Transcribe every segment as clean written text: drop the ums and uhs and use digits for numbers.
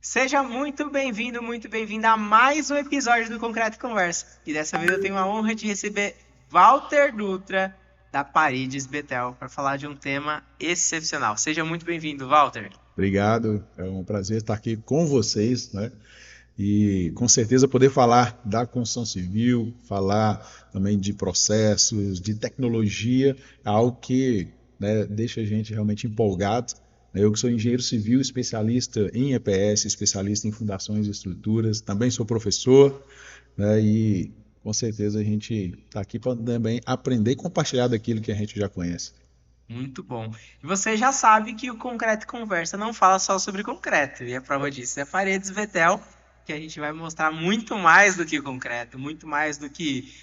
Seja muito bem-vindo a mais um episódio do Concreto Conversa. E dessa vez eu tenho a honra de receber Walter Dutra, da Paredes Betel, para falar de um tema excepcional. Seja muito bem-vindo, Walter. Obrigado, é um prazer estar aqui com vocês, né? E com certeza poder falar da construção civil, falar também de processos, de tecnologia, algo que, né, deixa a gente realmente empolgado. Eu que sou engenheiro civil, especialista em EPS, especialista em fundações e estruturas, também sou professor, né, e com certeza a gente está aqui para também aprender e compartilhar daquilo que a gente já conhece. Muito bom. E você já sabe que o Concreto Conversa não fala só sobre concreto. E a prova disso é a Paredes Betel, que a gente vai mostrar muito mais do que o concreto, muito mais do que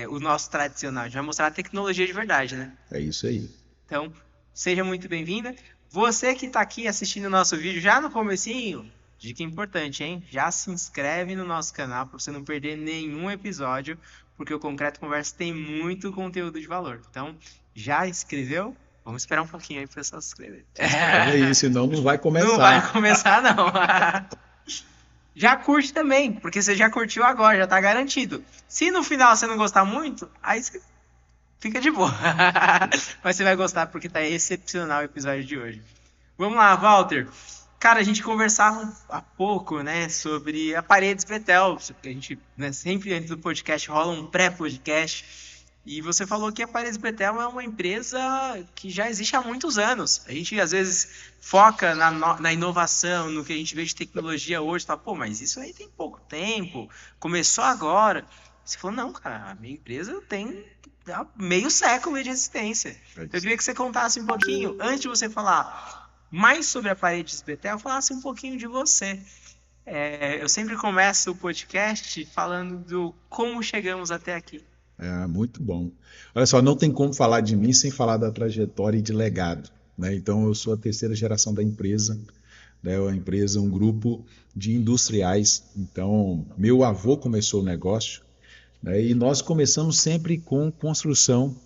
o nosso tradicional. A gente vai mostrar a tecnologia de verdade, né? É isso aí. Então, seja muito bem-vinda. Você que está aqui assistindo o nosso vídeo já no comecinho, dica importante, hein? Já se inscreve no nosso canal para você não perder nenhum episódio, porque o Concreto Conversa tem muito conteúdo de valor. Então, já inscreveu? Vamos esperar um pouquinho aí para o pessoal se inscrever. Se inscreve aí, senão não vai Não vai começar. começar, não. Já curte também, porque você já curtiu agora, já está garantido. Se no final você não gostar muito, aí você fica de boa. Mas você vai gostar porque tá excepcional o episódio de hoje. Vamos lá, Walter. Cara, a gente conversava há pouco, né, sobre a Paredes Betel. A gente, né, sempre antes do podcast rola um pré-podcast. E você falou que a Paredes Betel é uma empresa que já existe há muitos anos. A gente às vezes foca na inovação, no que a gente vê de tecnologia hoje. Fala, pô, mas isso aí tem pouco tempo, começou agora. Você falou, não, cara, a minha empresa tem há meio século de existência. É Eu isso queria aí. que você contasse um pouquinho, antes de você falar mais sobre a Paredes Betel, falasse um pouquinho de você. Eu sempre começo o podcast falando do como chegamos até aqui. É muito bom. Olha só, não tem como falar de mim sem falar da trajetória e de legado, né? Então, eu sou a terceira geração da empresa, né? Uma empresa, um grupo de industriais. Então, meu avô começou o negócio, né? E nós começamos sempre com construção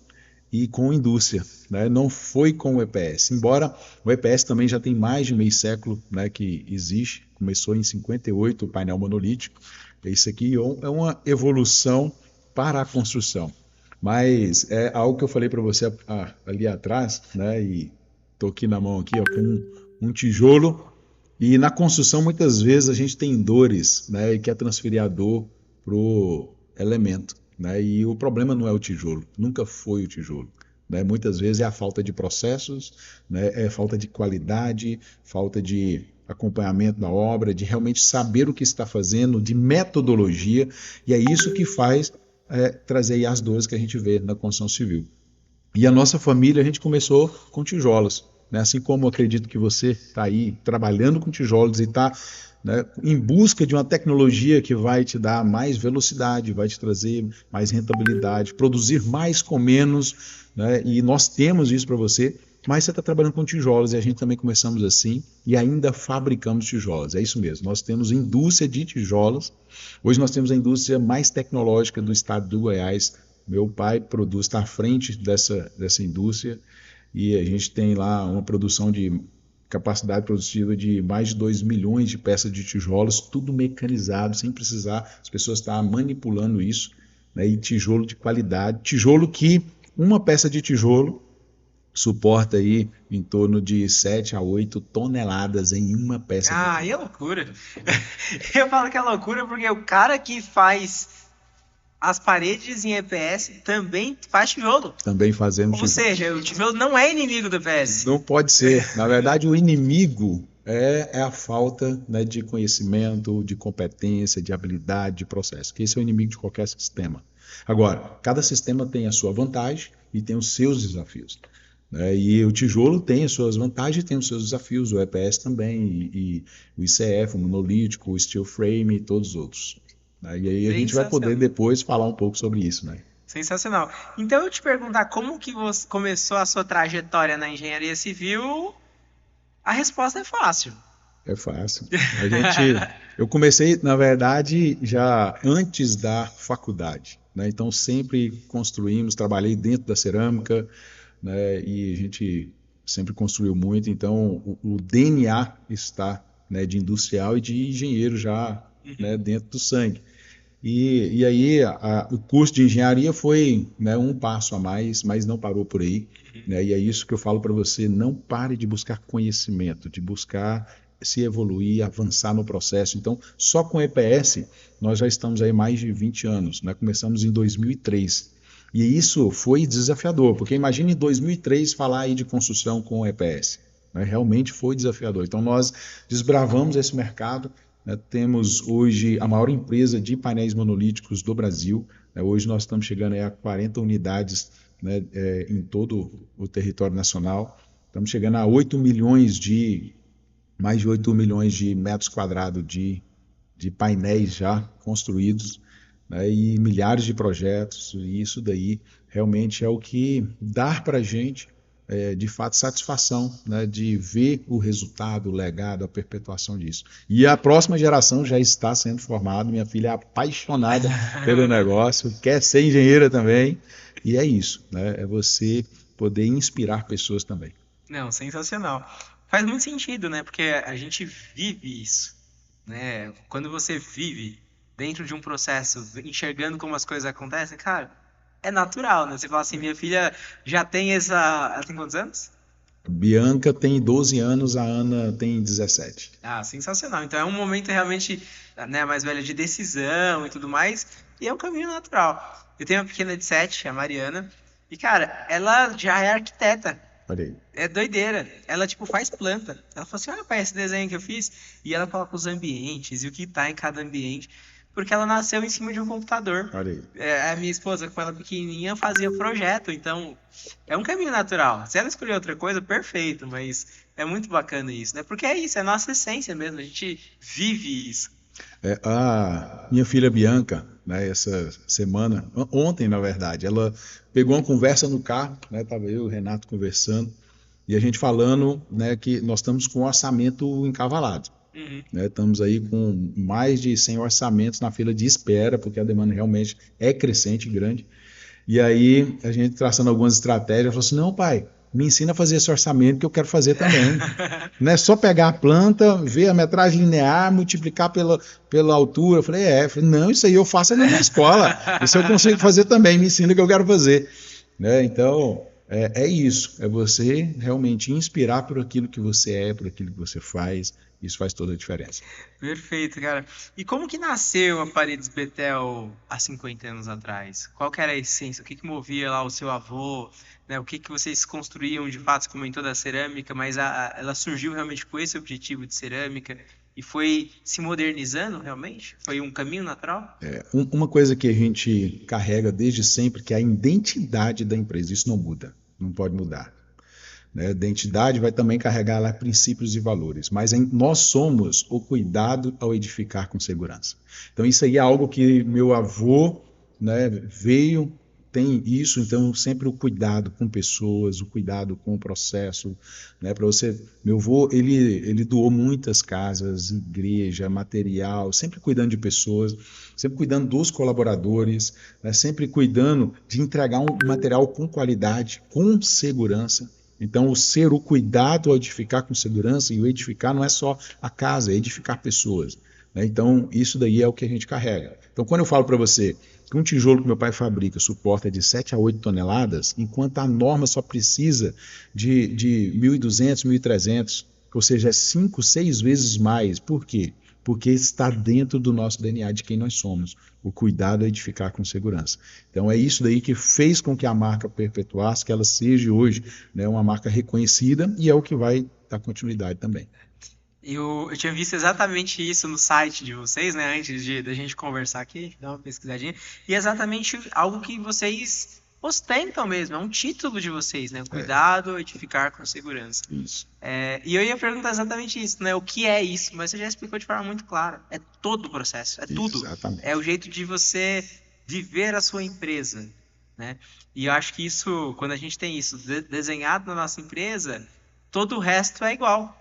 e com indústria, né? Não foi com o EPS. Embora o EPS também já tem mais de meio século, né, que existe. Começou em 58, o painel monolítico. Isso aqui é uma evolução para a construção. Mas é algo que eu falei para você ali atrás, né? E estou aqui na mão aqui, ó, com um tijolo. E na construção muitas vezes a gente tem dores, né? E quer transferir a dor pro elemento, né? E o problema não é o tijolo, nunca foi o tijolo. Né? Muitas vezes é a falta de processos, né? É falta de qualidade, falta de acompanhamento da obra, de realmente saber o que está fazendo, de metodologia, e é isso que faz trazer aí as dores que a gente vê na construção civil. E a nossa família, a gente começou com tijolos, né? Assim como eu acredito que você está aí trabalhando com tijolos e está, né, em busca de uma tecnologia que vai te dar mais velocidade, vai te trazer mais rentabilidade, produzir mais com menos, né? E nós temos isso para você, mas você está trabalhando com tijolos e a gente também começamos assim e ainda fabricamos tijolos. É isso mesmo, nós temos indústria de tijolos. Hoje nós temos a indústria mais tecnológica do estado do Goiás. Meu pai produz, está à frente dessa indústria e a gente tem lá uma produção de capacidade produtiva de mais de 2 milhões de peças de tijolos, tudo mecanizado, sem precisar as pessoas estar manipulando isso, né? E tijolo de qualidade, tijolo que uma peça de tijolo suporta aí em torno de 7 a 8 toneladas em uma peça de Ah, e é tijolo. loucura. Eu falo que é loucura porque o cara que faz as paredes em EPS também faz tijolo. Também fazemos Ou tijolo. seja, o tijolo não é inimigo do EPS. Não pode ser. Na verdade, o inimigo é a falta, né, de conhecimento, de competência, de habilidade, de processo. Que esse é o inimigo de qualquer sistema. Agora, cada sistema tem a sua vantagem e tem os seus desafios, né? E o tijolo tem as suas vantagens e tem os seus desafios, o EPS também, e o ICF, o monolítico, o steel frame e todos os outros, né? E aí a gente vai poder Sensacional. depois falar um pouco sobre isso, né? Sensacional. Então eu te perguntar como que você começou a sua trajetória na engenharia civil, a resposta é fácil. É fácil. Eu comecei, na verdade, já antes da faculdade, né? Então sempre construímos, trabalhei dentro da cerâmica, né? E a gente sempre construiu muito. Então o DNA está né, de industrial e de engenheiro já, né, dentro do sangue. E aí o curso de engenharia foi, né, um passo a mais, mas não parou por aí, né, e é isso que eu falo para você, não pare de buscar conhecimento, de buscar se evoluir, avançar no processo. Então, só com EPS, nós já estamos aí mais de 20 anos, né, começamos em 2003, e isso foi desafiador, porque imagine em 2003 falar aí de construção com EPS, né, realmente foi desafiador. Então, nós desbravamos esse mercado, né, temos hoje a maior empresa de painéis monolíticos do Brasil, né, hoje nós estamos chegando aí a 40 unidades, né, em todo o território nacional, estamos chegando a mais de 8 milhões de metros quadrados de painéis já construídos, né, e milhares de projetos, e isso daí realmente é o que dá para a gente, de fato, satisfação, né, de ver o resultado, o legado, a perpetuação disso. E a próxima geração já está sendo formada, minha filha é apaixonada pelo negócio, quer ser engenheira também, e é isso, né, é você poder inspirar pessoas também. Não, sensacional. Faz muito sentido, né? Porque a gente vive isso, né? Quando você vive dentro de um processo, enxergando como as coisas acontecem, cara, é natural, né? Você fala assim, minha filha já tem essa... Ela tem quantos anos? Bianca tem 12 anos, a Ana tem 17. Ah, sensacional. Então é um momento realmente, né, mais velha de decisão e tudo mais, e é um caminho natural. Eu tenho uma pequena de 7, a Mariana, e cara, ela já é arquiteta. Olha aí, É doideira. Ela, tipo, faz planta. Ela fala assim, olha, pai, esse desenho que eu fiz. E ela coloca os ambientes e o que tá em cada ambiente. Porque ela nasceu em cima de um computador. olha aí. A minha esposa, com ela pequenininha, fazia projeto. Então, é um caminho natural. Se ela escolher outra coisa, perfeito. Mas é muito bacana isso, né? Porque é isso, é a nossa essência mesmo. A gente vive isso. A minha filha Bianca, né, essa semana, ontem na verdade, ela pegou uma conversa no carro, né, tava eu e o Renato conversando, e a gente falando, né, que nós estamos com orçamento encavalado, Uhum. né, estamos aí com mais de 100 orçamentos na fila de espera, porque a demanda realmente é crescente e grande. E aí a gente traçando algumas estratégias, falou assim, não pai, me ensina a fazer esse orçamento que eu quero fazer também. Não é só pegar a planta, ver a metragem linear, multiplicar pela altura. Eu falei, não, isso aí eu faço na minha escola. Isso eu consigo fazer também, me ensina o que eu quero fazer. Né? Então, é isso. É você realmente inspirar por aquilo que você é, por aquilo que você faz. Isso faz toda a diferença. Perfeito, cara. E como que nasceu a Paredes Betel há 50 anos atrás? Qual que era a essência? O que que movia lá o seu avô? Né? O que que vocês construíam de fato? Você comentou da cerâmica, mas ela surgiu realmente com esse objetivo de cerâmica e foi se modernizando realmente? Foi um caminho natural? Uma coisa que a gente carrega desde sempre, que é a identidade da empresa. Isso não muda, não pode mudar. Né? A identidade vai também carregar lá princípios e valores, mas nós somos o cuidado ao edificar com segurança. Então isso aí é algo que meu avô, né, tem isso, então sempre o cuidado com pessoas, o cuidado com o processo, né, para você, meu avô, ele doou muitas casas, igreja, material, sempre cuidando de pessoas, sempre cuidando dos colaboradores, né, sempre cuidando de entregar um material com qualidade, com segurança. Então, o cuidado ao edificar com segurança, e o edificar não é só a casa, é edificar pessoas. Né? Então, isso daí é o que a gente carrega. Então, quando eu falo para você que um tijolo que meu pai fabrica suporta de 7 a 8 toneladas, enquanto a norma só precisa de 1.200, 1.300, ou seja, é 5, 6 vezes mais. Por quê? Porque está dentro do nosso DNA de quem nós somos. O cuidado é edificar com segurança. Então é isso daí que fez com que a marca perpetuasse, que ela seja hoje, né, uma marca reconhecida, e é o que vai dar continuidade também. Eu tinha visto exatamente isso no site de vocês, né? Antes da gente conversar aqui, dar uma pesquisadinha. E é exatamente algo que vocês ostentam mesmo, é um título de vocês, né? Cuidado, edificar com segurança. Isso. E eu ia perguntar exatamente isso, né? O que é isso? Mas você já explicou de forma muito clara. É todo o processo, é tudo. Exatamente. É o jeito de você viver a sua empresa, né? E eu acho que isso, quando a gente tem isso desenhado na nossa empresa, todo o resto é igual.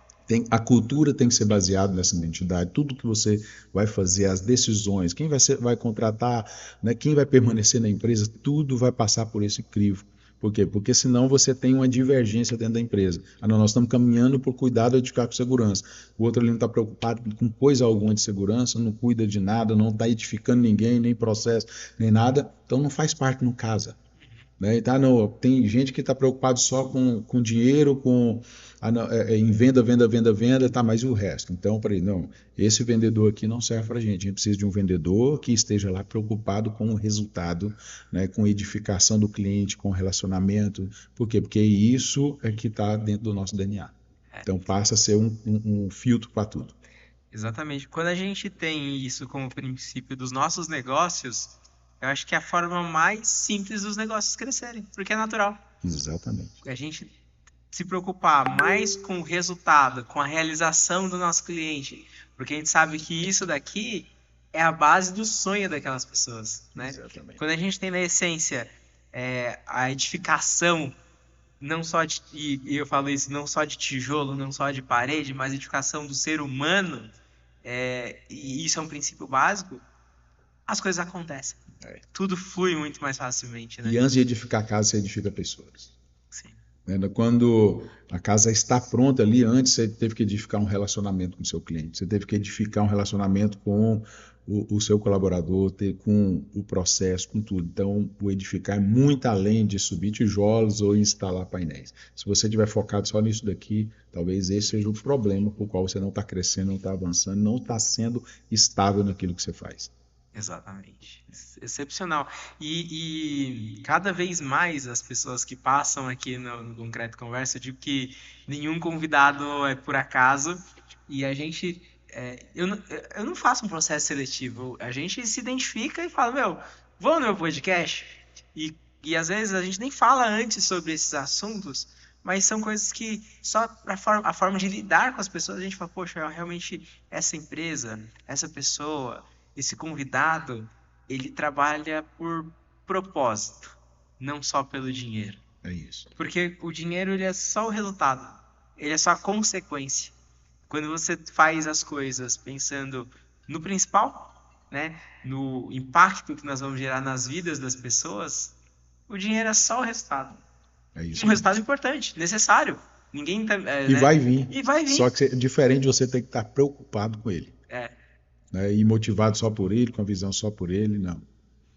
A cultura tem que ser baseada nessa identidade. Tudo que você vai fazer, as decisões, quem vai contratar, né, quem vai permanecer na empresa, tudo vai passar por esse crivo, Por quê? Porque senão você tem uma divergência dentro da empresa. Ah, não, nós estamos caminhando por cuidado de ficar com segurança. O outro ali não está preocupado com coisa alguma de segurança, não cuida de nada, não está edificando ninguém, nem processo, nem nada. Então não faz parte, não casa. Né? Tá, não, tem gente que está preocupado só com dinheiro, em venda, venda, venda, venda, tá, mas e o resto? Então, para ele, não, esse vendedor aqui não serve para a gente precisa de um vendedor que esteja lá preocupado com o resultado, né, com a edificação do cliente, com o relacionamento. Por quê? Porque isso é que está dentro do nosso DNA. Então passa a ser um filtro para tudo. Exatamente. Quando a gente tem isso como princípio dos nossos negócios, eu acho que é a forma mais simples dos negócios crescerem, porque é natural. Exatamente. A gente se preocupar mais com o resultado, com a realização do nosso cliente, porque a gente sabe que isso daqui é a base do sonho daquelas pessoas, né? Exatamente. Quando a gente tem na essência a edificação, não só e eu falo isso, não só de tijolo, não só de parede, mas a edificação do ser humano, e isso é um princípio básico, as coisas acontecem. Tudo flui muito mais facilmente, né? E antes de edificar a casa, você edifica pessoas. Sim. Quando a casa está pronta ali, antes você teve que edificar um relacionamento com o seu cliente, você teve que edificar um relacionamento com o seu colaborador, com o processo, com tudo. Então, o edificar é muito além de subir tijolos ou instalar painéis. Se você estiver focado só nisso daqui, talvez esse seja o problema por qual você não está crescendo, não está avançando, não está sendo estável naquilo que você faz. Exatamente. Excepcional. E cada vez mais as pessoas que passam aqui no Concreto Conversa, eu digo que nenhum convidado é por acaso, e a gente... eu não faço um processo seletivo, a gente se identifica e fala, meu, vou no meu podcast, e às vezes a gente nem fala antes sobre esses assuntos, mas são coisas que só a forma de lidar com as pessoas, a gente fala, poxa, realmente essa empresa, essa pessoa, esse convidado, ele trabalha por propósito, não só pelo dinheiro. É isso. Porque o dinheiro, ele é só o resultado, ele é só a consequência. Quando você faz as coisas pensando no principal, né, no impacto que nós vamos gerar nas vidas das pessoas, o dinheiro é só o resultado. É isso. Um resultado importante, necessário. Ninguém E né? vai vir. E vai vir. Só que diferente de você ter que estar preocupado com ele. Né, e motivado só por ele, com a visão só por ele, não.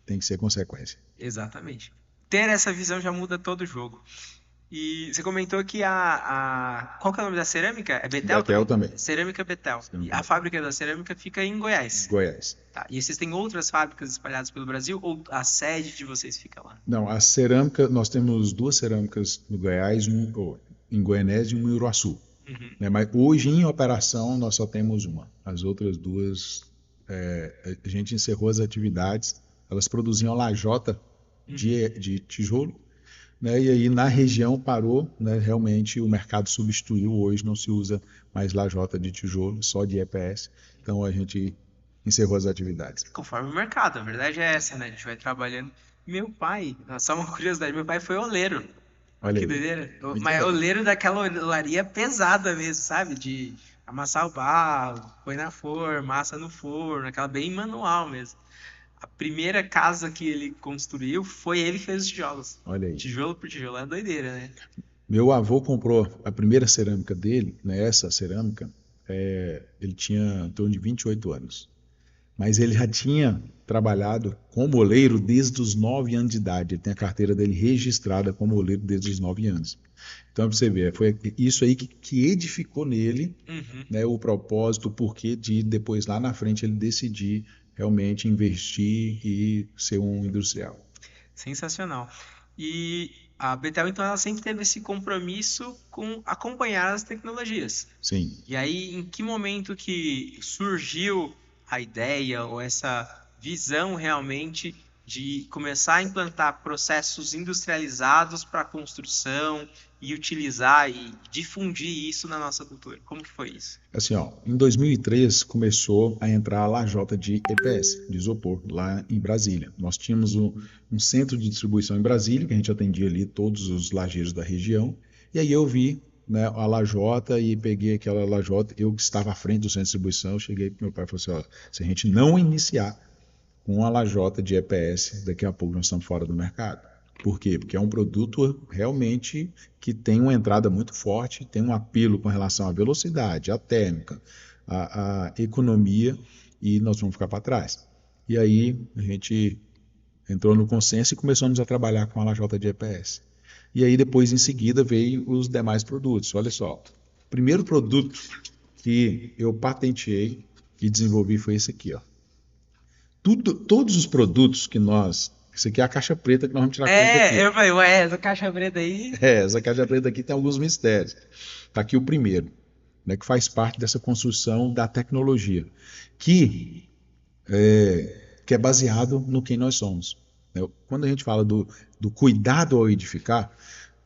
Tem que ser consequência. Exatamente. Ter essa visão já muda todo o jogo. E você comentou que qual que é o nome da cerâmica? É Betel? Betel também. Cerâmica Betel. E a fábrica da cerâmica fica em Goiás. Goiás. Tá. E vocês têm outras fábricas espalhadas pelo Brasil ou a sede de vocês fica lá? Não, a cerâmica, nós temos 2 cerâmicas no Goiás, em Goianésia e uma em Uruaçu. Uhum. Né, mas hoje em operação nós só temos uma. As outras 2, a gente encerrou as atividades, elas produziam lajota de tijolo, né, e aí na região parou, né, realmente o mercado substituiu, hoje não se usa mais lajota de tijolo, só de EPS, então a gente encerrou as atividades. Conforme o mercado, a verdade é essa, né? A gente vai trabalhando. Meu pai, só uma curiosidade, meu pai foi oleiro. Olha Que aí. doideira. Mas oleiro daquela olaria pesada mesmo, sabe? De amassar o barro, põe na forma, massa no forno, aquela bem manual mesmo. A primeira casa que ele construiu foi ele que fez os tijolos. Olha aí. Tijolo por tijolo, é doideira, né? Meu avô comprou a primeira cerâmica dele, né, essa cerâmica, ele tinha em torno de 28 anos. Mas ele já tinha trabalhado como oleiro desde os 9 anos de idade. Ele tem a carteira dele registrada como oleiro desde os 9 anos. Então, para você ver, foi isso aí que edificou nele, né, o propósito, o porquê de depois, lá na frente, ele decidir realmente investir e ser um industrial. Sensacional. E a Betel, então, ela sempre teve esse compromisso com acompanhar as tecnologias. Sim. E aí, em que momento que surgiu a ideia ou essa visão realmente de começar a implantar processos industrializados para a construção e utilizar e difundir isso na nossa cultura? Como que foi isso? Assim, ó, em 2003 começou a entrar a lajota de EPS, de isopor, lá em Brasília. Nós tínhamos um centro de distribuição em Brasília, que a gente atendia ali todos os lajeiros da região, e aí eu vi, né, a lajota e peguei aquela lajota, eu que estava à frente do centro de distribuição, eu cheguei para meu pai e falei assim, ó, se a gente não iniciar com a lajota de EPS, daqui a pouco nós estamos fora do mercado. Por quê? Porque é um produto realmente que tem uma entrada muito forte, tem um apelo com relação à velocidade, à térmica, à economia, e nós vamos ficar para trás. E aí a gente entrou no consenso e começamos a trabalhar com a lajota de EPS. E aí depois, em seguida, veio os demais produtos. Olha só, o primeiro produto que eu patenteei e desenvolvi foi esse aqui, ó. Todos os produtos que nós... Isso aqui é a caixa preta que nós vamos tirar conta aqui. Eu falei, ué, essa caixa preta aí. Essa caixa preta aqui tem alguns mistérios. Está aqui o primeiro, né, que faz parte dessa construção da tecnologia, que é baseado no quem nós somos. Quando a gente fala do cuidado ao edificar,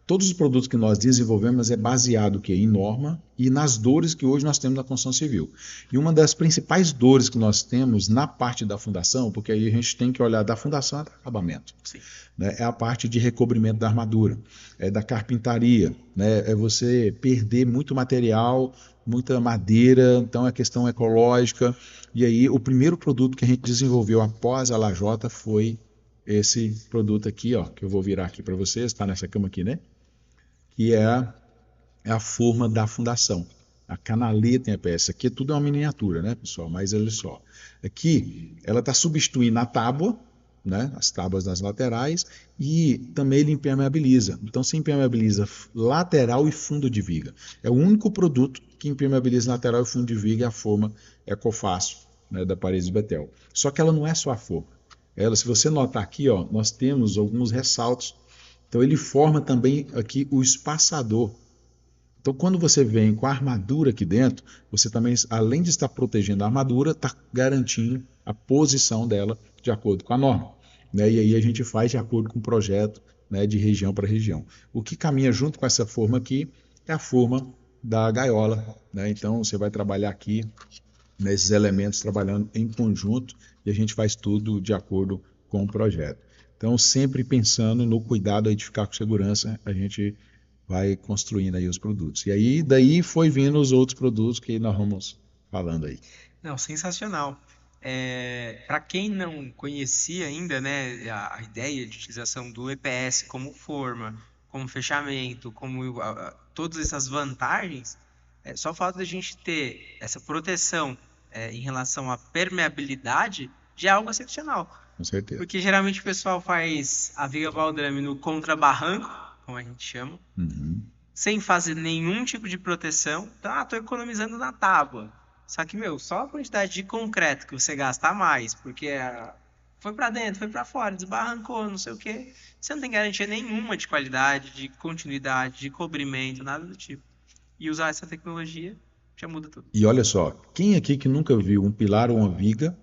todos os produtos que nós desenvolvemos é baseado em norma e nas dores que hoje nós temos na construção civil. E uma das principais dores que nós temos na parte da fundação, porque aí a gente tem que olhar da fundação até acabamento, né, é a parte de recobrimento da armadura, é da carpintaria, né, é você perder muito material, muita madeira, então é questão ecológica. E aí o primeiro produto que a gente desenvolveu após a lajota foi esse produto aqui, ó, que eu vou virar aqui para vocês, está nessa cama aqui, né? Que é a forma da fundação. A canaleta em EPS. Aqui tudo é uma miniatura, né, pessoal? Mas olha só. Aqui ela está substituindo a tábua, né, as tábuas das laterais, e também ele impermeabiliza. Então você impermeabiliza lateral e fundo de viga. É o único produto que impermeabiliza lateral e fundo de viga, é a forma Ecofácil, né, da Paredes Betel. Só que ela não é só a forma. Ela, se você notar aqui, ó, nós temos alguns ressaltos. Então ele forma também aqui o espaçador. Então quando você vem com a armadura aqui dentro, você também, além de estar protegendo a armadura, está garantindo a posição dela de acordo com a norma, né? E aí a gente faz de acordo com o projeto, né, de região para região. O que caminha junto com essa forma aqui é a forma da gaiola, né? Então você vai trabalhar aqui nesses elementos trabalhando em conjunto e a gente faz tudo de acordo com o projeto. Então, sempre pensando no cuidado a edificar com segurança, a gente vai construindo aí os produtos. E aí, daí foi vindo os outros produtos que nós vamos falando aí. Não, sensacional. Para quem não conhecia ainda, né, a ideia de utilização do EPS como forma, como fechamento, como todas essas vantagens, só o fato de a gente ter essa proteção em relação à permeabilidade já é algo excepcional. Com certeza. Porque geralmente o pessoal faz a viga baldrame no contrabarranco, como a gente chama, sem fazer nenhum tipo de proteção. Então, tô economizando na tábua. Só que, só a quantidade de concreto que você gasta a mais, porque foi para dentro, foi para fora, desbarrancou, não sei o quê, você não tem garantia nenhuma de qualidade, de continuidade, de cobrimento, nada do tipo. E usar essa tecnologia já muda tudo. E olha só, quem aqui que nunca viu um pilar ou uma viga,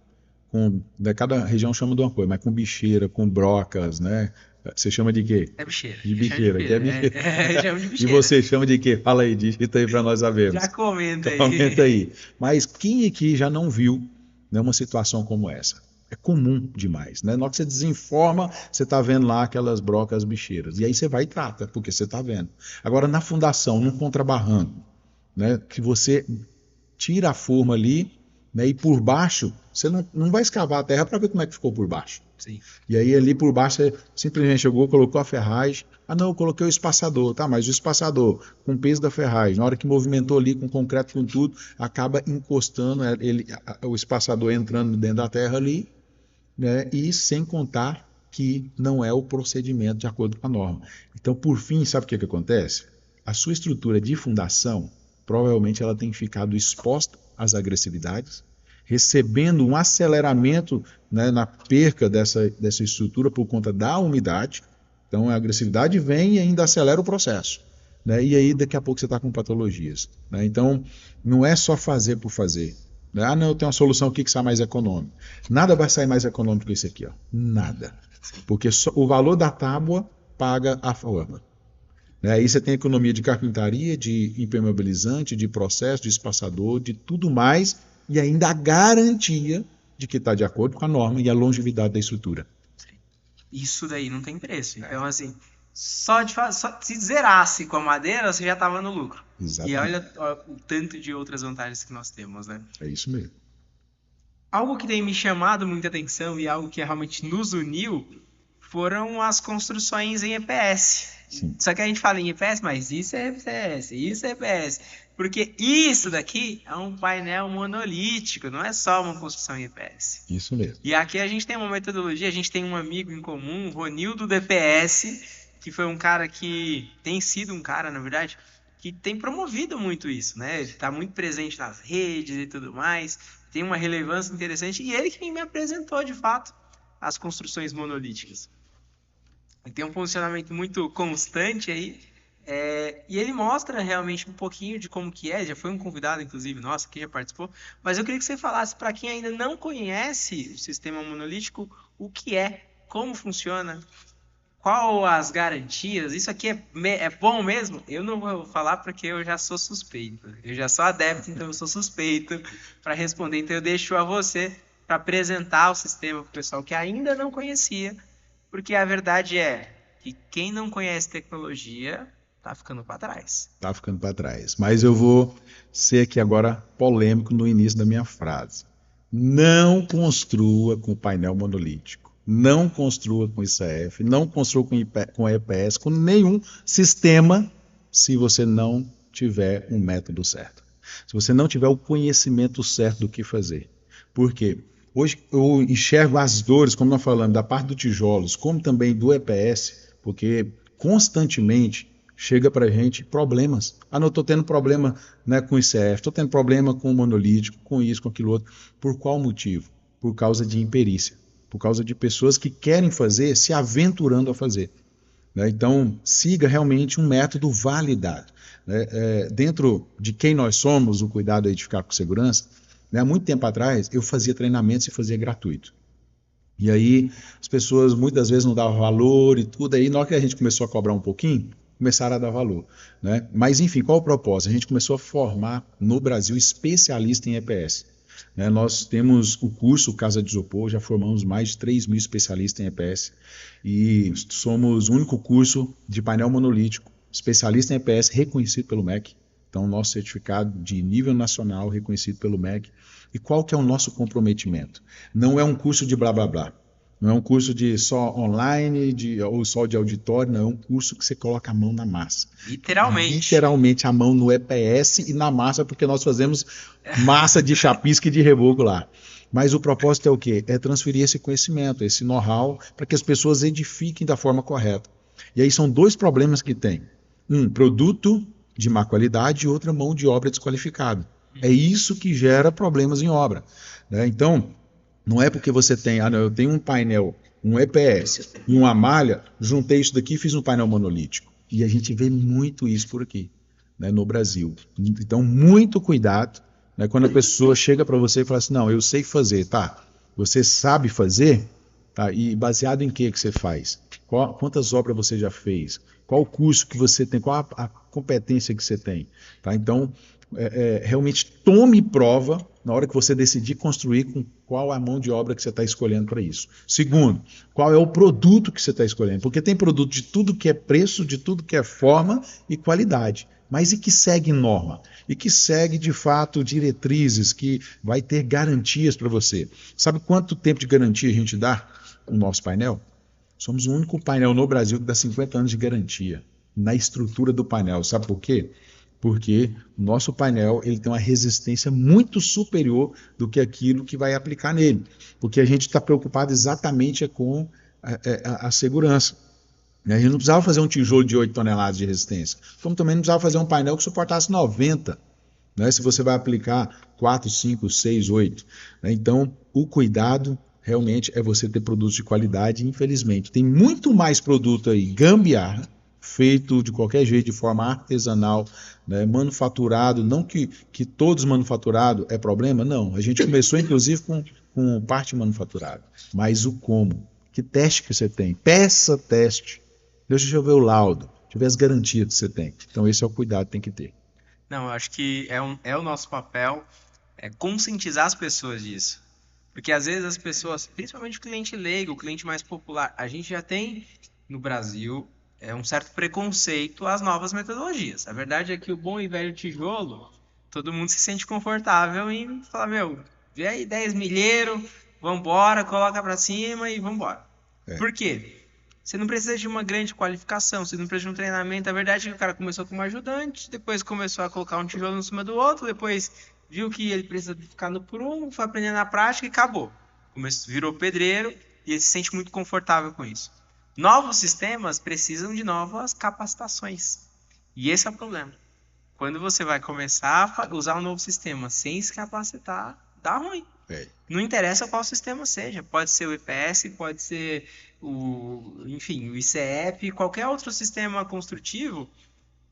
cada região chama de uma coisa, mas com bicheira, com brocas, né? Você chama de quê? É bicheira. De bicheira, que é bicheira. Chama de E bicheira. você chama de quê? Fala aí, digita aí para nós sabermos. Já comenta aí. Comenta aí. Mas quem aqui já não viu, né, uma situação como essa? É comum demais, né? Na hora que você desinforma, você está vendo lá aquelas brocas bicheiras. E aí você vai e trata, porque você está vendo. Agora, na fundação, num contrabarranco, né, que você tira a forma ali, né, e por baixo, você não vai escavar a terra para ver como é que ficou por baixo. Sim. E aí ali por baixo você simplesmente chegou, colocou a ferragem. Ah não, eu coloquei o espaçador. Tá, mas o espaçador com o peso da ferragem, na hora que movimentou ali com concreto, com tudo, acaba encostando o espaçador entrando dentro da terra ali, né, e sem contar que não é o procedimento de acordo com a norma. Então, por fim, sabe o que acontece? A sua estrutura de fundação, provavelmente ela tem ficado exposta às agressividades, recebendo um aceleramento, né, na perca dessa estrutura por conta da umidade. Então a agressividade vem e ainda acelera o processo, né? E aí daqui a pouco você está com patologias, né? Então não é só fazer por fazer, né? Ah não, eu tenho uma solução aqui que sai mais econômico. Nada vai sair mais econômico que isso aqui, ó. Nada. Porque o valor da tábua paga a forma. Aí você tem economia de carpintaria, de impermeabilizante, de processo, de espaçador, de tudo mais, e ainda a garantia de que está de acordo com a norma e a longevidade da estrutura. Isso daí não tem preço. Então, assim, só se zerasse com a madeira, você já estava no lucro. Exatamente. E olha o tanto de outras vantagens que nós temos, né? É isso mesmo. Algo que tem me chamado muita atenção e algo que realmente nos uniu foram as construções em EPS. Sim. Só que a gente fala em EPS, mas isso é EPS, isso é EPS. Porque isso daqui é um painel monolítico, não é só uma construção em EPS. Isso mesmo. E aqui a gente tem uma metodologia, a gente tem um amigo em comum, Ronildo do EPS, que foi um cara que tem sido um cara, na verdade, que tem promovido muito isso, né? Ele está muito presente nas redes e tudo mais, tem uma relevância interessante, e ele que me apresentou, de fato, as construções monolíticas. Ele tem um posicionamento muito constante aí, e ele mostra realmente um pouquinho de como que é, já foi um convidado, inclusive, nossa, que já participou, mas eu queria que você falasse, para quem ainda não conhece o sistema monolítico, o que é, como funciona, qual as garantias, isso aqui é bom mesmo? Eu não vou falar porque eu já sou suspeito, eu já sou adepto, então eu sou suspeito para responder, então eu deixo a você para apresentar o sistema para o pessoal que ainda não conhecia, porque a verdade é que quem não conhece tecnologia tá ficando para trás. Tá ficando para trás. Mas eu vou ser aqui agora polêmico no início da minha frase. Não construa com painel monolítico. Não construa com ICF. Não construa com EPS, com nenhum sistema, se você não tiver um método certo. Se você não tiver o conhecimento certo do que fazer. Por quê? Hoje eu enxergo as dores, como nós falamos, da parte dos tijolos, como também do EPS, porque constantemente chega para a gente problemas. Ah, não, estou tendo problema, né, com o ICF, estou tendo problema com o monolítico, com isso, com aquilo outro. Por qual motivo? Por causa de imperícia. Por causa de pessoas que querem fazer, se aventurando a fazer. Né? Então, siga realmente um método validado. Né? Dentro de quem nós somos, o cuidado aí de ficar com segurança, né? Há muito tempo atrás, eu fazia treinamentos e fazia gratuito. E aí, as pessoas muitas vezes não davam valor e tudo. Aí, na hora que a gente começou a cobrar um pouquinho, começaram a dar valor. Né? Mas, enfim, qual o propósito? A gente começou a formar no Brasil especialistas em EPS. Né? Nós temos o curso Casa de Isopor, já formamos mais de 3.000 especialistas em EPS e somos o único curso de painel monolítico, especialista em EPS reconhecido pelo MEC. Então, nosso certificado de nível nacional reconhecido pelo MEC. E qual que é o nosso comprometimento? Não é um curso de blá blá blá. Não é um curso de só online ou só de auditório, não. É um curso que você coloca a mão na massa. Literalmente. Literalmente a mão no EPS e na massa, porque nós fazemos massa de chapisco e de reboco lá. Mas o propósito é o quê? É transferir esse conhecimento, esse know-how, para que as pessoas edifiquem da forma correta. E aí são dois problemas que tem. Um, produto de má qualidade e outra, mão de obra desqualificada. É isso que gera problemas em obra. Né? Então, não é porque você tem, não, eu tenho um painel, um EPS e uma malha, juntei isso daqui e fiz um painel monolítico. E a gente vê muito isso por aqui, né, no Brasil. Então, muito cuidado, né, quando a pessoa chega para você e fala assim, não, eu sei fazer, tá? Você sabe fazer? Tá? E baseado em que você faz? Quantas obras você já fez? Qual o curso que você tem? Qual a competência que você tem? Tá? Então, realmente tome prova na hora que você decidir construir com qual a mão de obra que você está escolhendo para isso. Segundo, qual é o produto que você está escolhendo? Porque tem produto de tudo que é preço, de tudo que é forma e qualidade. Mas e que segue norma? E que segue, de fato, diretrizes, que vai ter garantias para você. Sabe quanto tempo de garantia a gente dá no nosso painel? Somos o único painel no Brasil que dá 50 anos de garantia na estrutura do painel. Sabe por quê? Porque o nosso painel ele tem uma resistência muito superior do que aquilo que vai aplicar nele. Porque a gente está preocupado exatamente com a segurança. A gente não precisava fazer um tijolo de 8 toneladas de resistência, como também não precisava fazer um painel que suportasse 90, né, se você vai aplicar 4, 5, 6, 8. Né? Então, o cuidado realmente é você ter produtos de qualidade. Infelizmente, tem muito mais produto aí, gambiarra, feito de qualquer jeito, de forma artesanal, né, manufaturado, não que todos manufaturados é problema, não. A gente começou, inclusive, com parte manufaturada. Mas o como? Que teste que você tem? Peça teste. Deixa eu ver o laudo, deixa eu ver as garantias que você tem. Então, esse é o cuidado que tem que ter. Não, eu acho que é o nosso papel conscientizar as pessoas disso. Porque às vezes as pessoas, principalmente o cliente leigo, o cliente mais popular, a gente já tem no Brasil um certo preconceito às novas metodologias. A verdade é que o bom e velho tijolo, todo mundo se sente confortável em falar, meu, vê aí 10 milheiro, vambora, coloca pra cima e vambora. Por quê? Você não precisa de uma grande qualificação, você não precisa de um treinamento. A verdade é que o cara começou como ajudante, depois começou a colocar um tijolo em cima do outro, depois viu que ele precisa ficar no prumo, foi aprendendo na prática e acabou. Virou pedreiro e ele se sente muito confortável com isso. Novos sistemas precisam de novas capacitações. E esse é o problema. Quando você vai começar a usar um novo sistema sem se capacitar, dá ruim. Não interessa qual sistema seja. Pode ser o EPS, pode ser o ICEP, qualquer outro sistema construtivo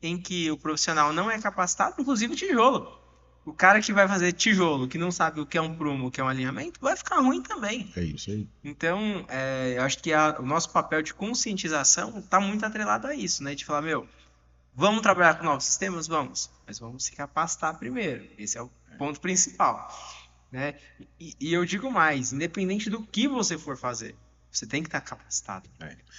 em que o profissional não é capacitado, inclusive o tijolo. O cara que vai fazer tijolo, que não sabe o que é um prumo, o que é um alinhamento, vai ficar ruim também. É isso aí. Então, eu acho que o nosso papel de conscientização está muito atrelado a isso, né? De falar, vamos trabalhar com novos sistemas? Vamos. Mas vamos se capacitar primeiro. Esse é o ponto principal. Né? E eu digo mais, independente do que você for fazer, você tem que estar capacitado.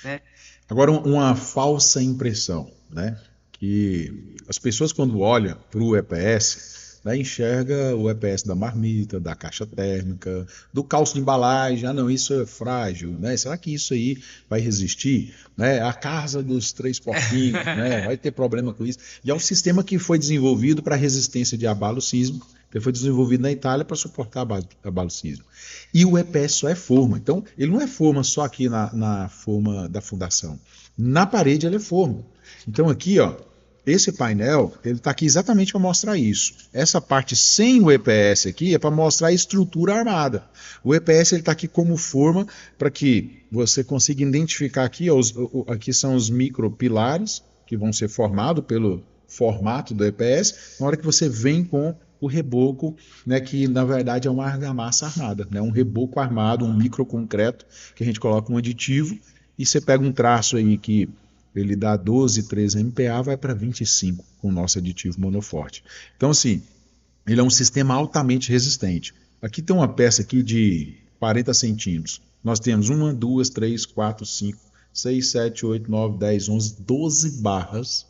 Né? Agora, uma falsa impressão, né? Que as pessoas quando olham para o EPS, né, enxerga o EPS da marmita, da caixa térmica, do calço de embalagem. Ah, não, isso é frágil, né? Será que isso aí vai resistir? Né? A casa dos 3 porquinhos, né? Vai ter problema com isso. E é um sistema que foi desenvolvido para resistência de abalo sísmico, que foi desenvolvido na Itália para suportar abalo sísmico. E o EPS só é forma. Então, ele não é forma só aqui na forma da fundação. Na parede ele é forma. Então aqui, ó, esse painel, ele está aqui exatamente para mostrar isso. Essa parte sem o EPS aqui é para mostrar a estrutura armada. O EPS está aqui como forma para que você consiga identificar aqui, ó, aqui são os micropilares que vão ser formados pelo formato do EPS, na hora que você vem com o reboco, né, que na verdade é uma argamassa armada, né, um reboco armado, um microconcreto, que a gente coloca um aditivo, e você pega um traço aí que ele dá 12, 13 MPa, vai para 25 com o nosso aditivo monoforte. Então, assim, ele é um sistema altamente resistente. Aqui tem uma peça aqui de 40 centímetros. Nós temos 1, 2, 3, 4, 5, 6, 7, 8, 9, 10, 11, 12 barras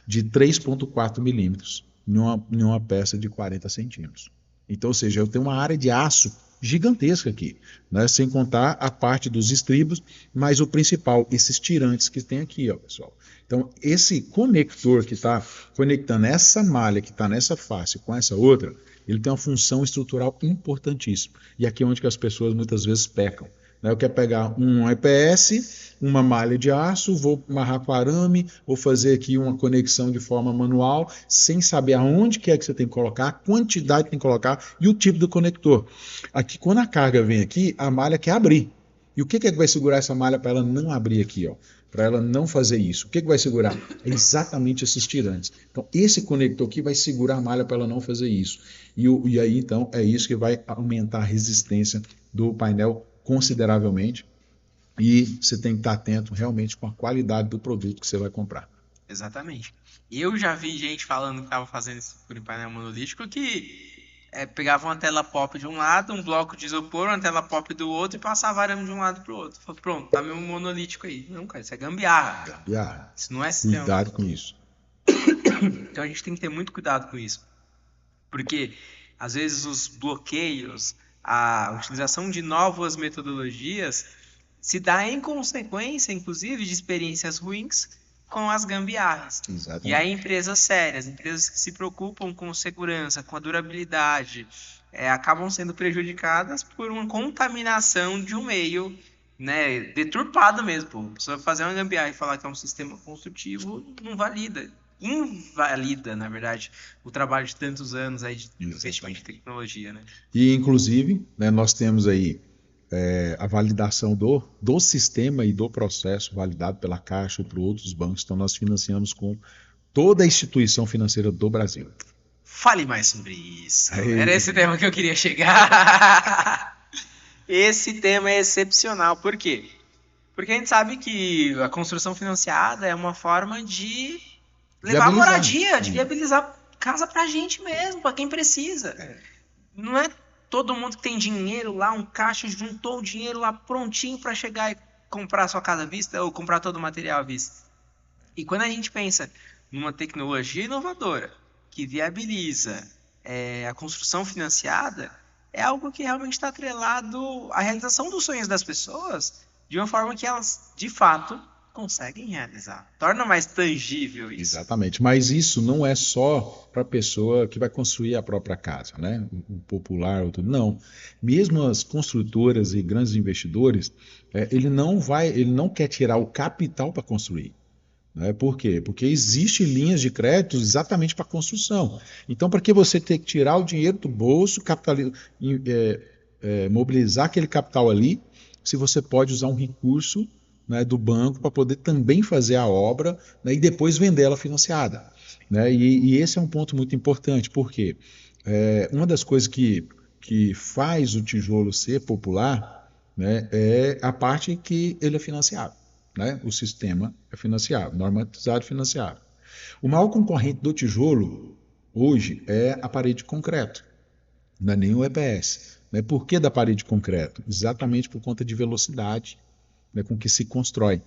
de 3,4 milímetros em uma peça de 40 centímetros. Então, ou seja, eu tenho uma área de aço gigantesca aqui, né? Sem contar a parte dos estribos, mas o principal, esses tirantes que tem aqui, ó, pessoal. Então, esse conector que está conectando essa malha que está nessa face com essa outra, ele tem uma função estrutural importantíssima. E aqui é onde que as pessoas muitas vezes pecam. Eu quero pegar um EPS, uma malha de aço, vou amarrar com arame, vou fazer aqui uma conexão de forma manual, sem saber aonde que é que você tem que colocar, a quantidade que tem que colocar e o tipo do conector. Aqui, quando a carga vem aqui, a malha quer abrir. E o que é que vai segurar essa malha para ela não abrir aqui, ó? Para ela não fazer isso? O que vai segurar? É exatamente esses tirantes. Então, esse conector aqui vai segurar a malha para ela não fazer isso. E aí, então, é isso que vai aumentar a resistência do painel consideravelmente, e você tem que estar atento realmente com a qualidade do produto que você vai comprar. Exatamente. Eu já vi gente falando que estava fazendo isso por painel monolítico que pegava uma tela pop de um lado, um bloco de isopor, uma tela pop do outro e passava arame de um lado para o outro. Falei, pronto, tá meu monolítico aí. Não, cara, isso é gambiarra. Gambiarra. Isso não é sistema. Cuidado com isso. Então a gente tem que ter muito cuidado com isso. Porque às vezes os bloqueios, a utilização de novas metodologias se dá em consequência, inclusive, de experiências ruins com as gambiarras. Exatamente. E aí empresas sérias, empresas que se preocupam com segurança, com a durabilidade, acabam sendo prejudicadas por uma contaminação de um meio, né, deturpado mesmo. Pô. A pessoa fazer uma gambiarra e falar que é um sistema construtivo não invalida, na verdade, o trabalho de tantos anos aí de investimento em tecnologia, né? E, inclusive, né, nós temos aí a validação do sistema e do processo validado pela Caixa e por outros bancos. Então, nós financiamos com toda a instituição financeira do Brasil. Fale mais sobre isso. Era esse tema que eu queria chegar. Esse tema é excepcional. Por quê? Porque a gente sabe que a construção financiada é uma forma de levar moradia, de viabilizar casa pra gente mesmo, pra quem precisa. Não é todo mundo que tem dinheiro lá, um caixa, juntou o dinheiro lá prontinho para chegar e comprar sua casa à vista ou comprar todo o material à vista. E quando a gente pensa numa tecnologia inovadora que viabiliza a construção financiada, é algo que realmente está atrelado à realização dos sonhos das pessoas de uma forma que elas, de fato, conseguem realizar. Torna mais tangível isso. Exatamente, mas isso não é só para a pessoa que vai construir a própria casa, né? O popular, ou tudo. Não. Mesmo as construtoras e grandes investidores, ele não quer tirar o capital para construir. Né? Por quê? Porque existem linhas de crédito exatamente para construção. Então, para que você ter que tirar o dinheiro do bolso, mobilizar aquele capital ali, se você pode usar um recurso, né, do banco para poder também fazer a obra, né, e depois vender ela financiada. Né? E esse é um ponto muito importante, porque uma das coisas que faz o tijolo ser popular, né, é a parte que ele é financiado. Né? O sistema é financiável, normatizado e financiável. O maior concorrente do tijolo hoje é a parede de concreto, não é nem o EPS. Né? Por que da parede de concreto? Exatamente por conta de velocidade, né, com que se constrói.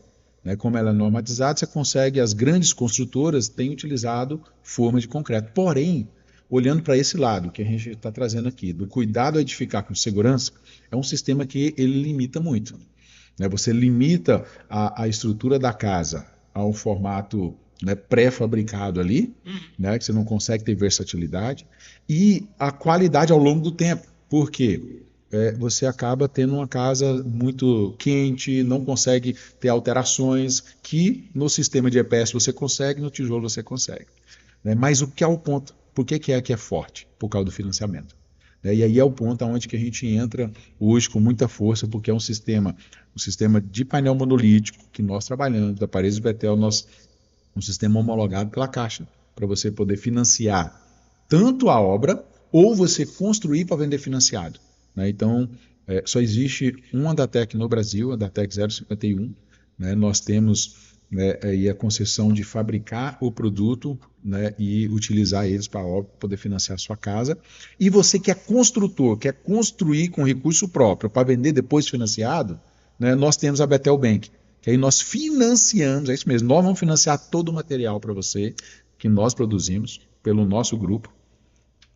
Né? Como ela é normatizada, você consegue, as grandes construtoras têm utilizado forma de concreto. Porém, olhando para esse lado que a gente está trazendo aqui, do cuidado a edificar com segurança, é um sistema que ele limita muito. Né? Você limita a estrutura da casa a um formato, né, pré-fabricado ali, né, que você não consegue ter versatilidade, e a qualidade ao longo do tempo. Por quê? Você acaba tendo uma casa muito quente, não consegue ter alterações, que no sistema de EPS você consegue, no tijolo você consegue. Né? Mas o que é o ponto? Por que é forte? Por causa do financiamento. Né? E aí é o ponto onde que a gente entra hoje com muita força, porque é um sistema de painel monolítico que nós trabalhamos, da Paredes Betel, um sistema homologado pela Caixa, para você poder financiar tanto a obra, ou você construir para vender financiado. Né? Então, só existe uma Datec no Brasil, a Datec 051. Né? Nós temos, né, aí a concessão de fabricar o produto, né, e utilizar eles para poder financiar a sua casa. E você que é construtor, quer construir com recurso próprio para vender depois financiado, né, nós temos a Betel Bank, que aí nós financiamos, é isso mesmo, nós vamos financiar todo o material para você, que nós produzimos pelo nosso grupo.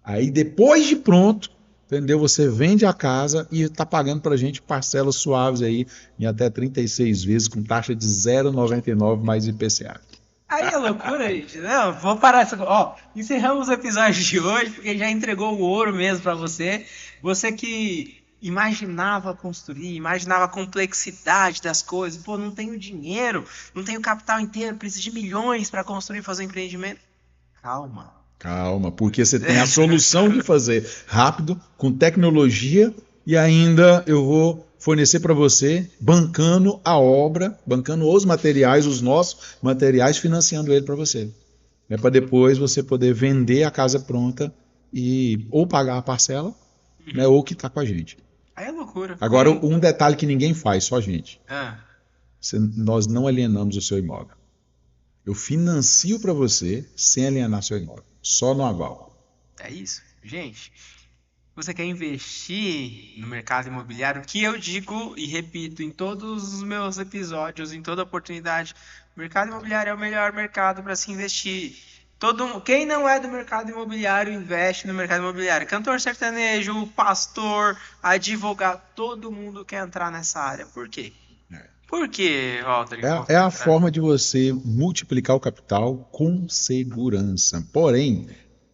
Aí depois de pronto, entendeu? Você vende a casa e está pagando para a gente parcelas suaves aí em até 36 vezes com taxa de 0,99 mais IPCA. Aí é loucura, gente. Não, vou parar. Ó, encerramos o episódio de hoje, porque já entregou o ouro mesmo para você. Você que imaginava construir, imaginava a complexidade das coisas. Pô, não tenho dinheiro, não tenho capital inteiro, preciso de milhões para construir e fazer um empreendimento. Calma. Calma, porque você tem a solução de fazer rápido, com tecnologia, e ainda eu vou fornecer para você, bancando a obra, bancando os materiais, os nossos materiais, financiando ele para você. É para depois você poder vender a casa pronta e ou pagar a parcela, né, ou quitar com a gente. Aí é loucura. Agora, um detalhe que ninguém faz, só a gente. Ah. Nós não alienamos o seu imóvel. Eu financio para você sem alienar seu imóvel. Só no aval. É isso. Gente, você quer investir no mercado imobiliário? O que eu digo e repito em todos os meus episódios, em toda oportunidade, o mercado imobiliário é o melhor mercado para se investir. Quem não é do mercado imobiliário, investe no mercado imobiliário. Cantor sertanejo, pastor, advogado, todo mundo quer entrar nessa área. Por quê? Por quê, Walter? É a forma de você multiplicar o capital com segurança. Porém,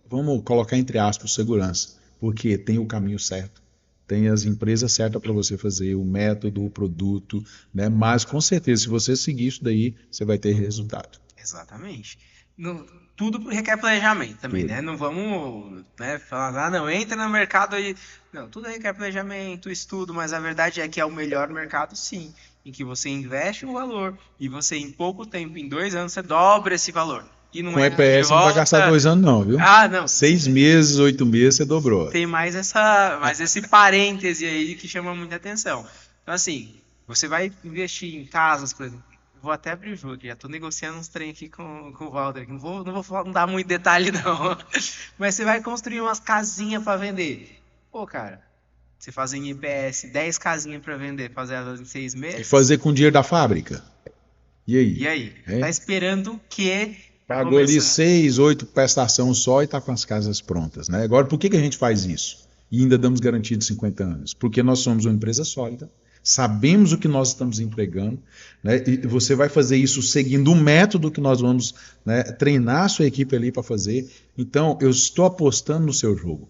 vamos colocar entre aspas segurança, porque tem o caminho certo, tem as empresas certas para você fazer, o método, o produto, né? Mas com certeza, se você seguir isso daí, você vai ter resultado. Exatamente. Tudo requer planejamento também, né? Não vamos, né, falar, não, entra no mercado aí. Não, tudo requer planejamento, estudo, mas a verdade é que é o melhor mercado, sim, em que você investe um valor e você, em pouco tempo, em 2 anos, você dobra esse valor. E não com EPS não vai gastar 2 anos não, viu? Ah, não. 6 meses, 8 meses, você dobrou. Tem mais esse parêntese aí que chama muita atenção. Então, assim, você vai investir em casas, por exemplo. Vou até abrir o jogo, já tô negociando uns trem aqui com o Walter. Não vou dar muito detalhe, não. Mas você vai construir umas casinhas para vender. Pô, cara, você fazer em IPS 10 casinhas para vender, fazer elas em 6 meses. E fazer com o dinheiro da fábrica. E aí? E aí? Tá esperando o quê? Pagou ali 6, 8 prestações só e tá com as casas prontas, né? Agora, por que a gente faz isso? E ainda damos garantia de 50 anos? Porque nós somos uma empresa sólida, sabemos o que nós estamos entregando, né? E você vai fazer isso seguindo um método que nós vamos, né, treinar a sua equipe ali para fazer. Então, eu estou apostando no seu jogo.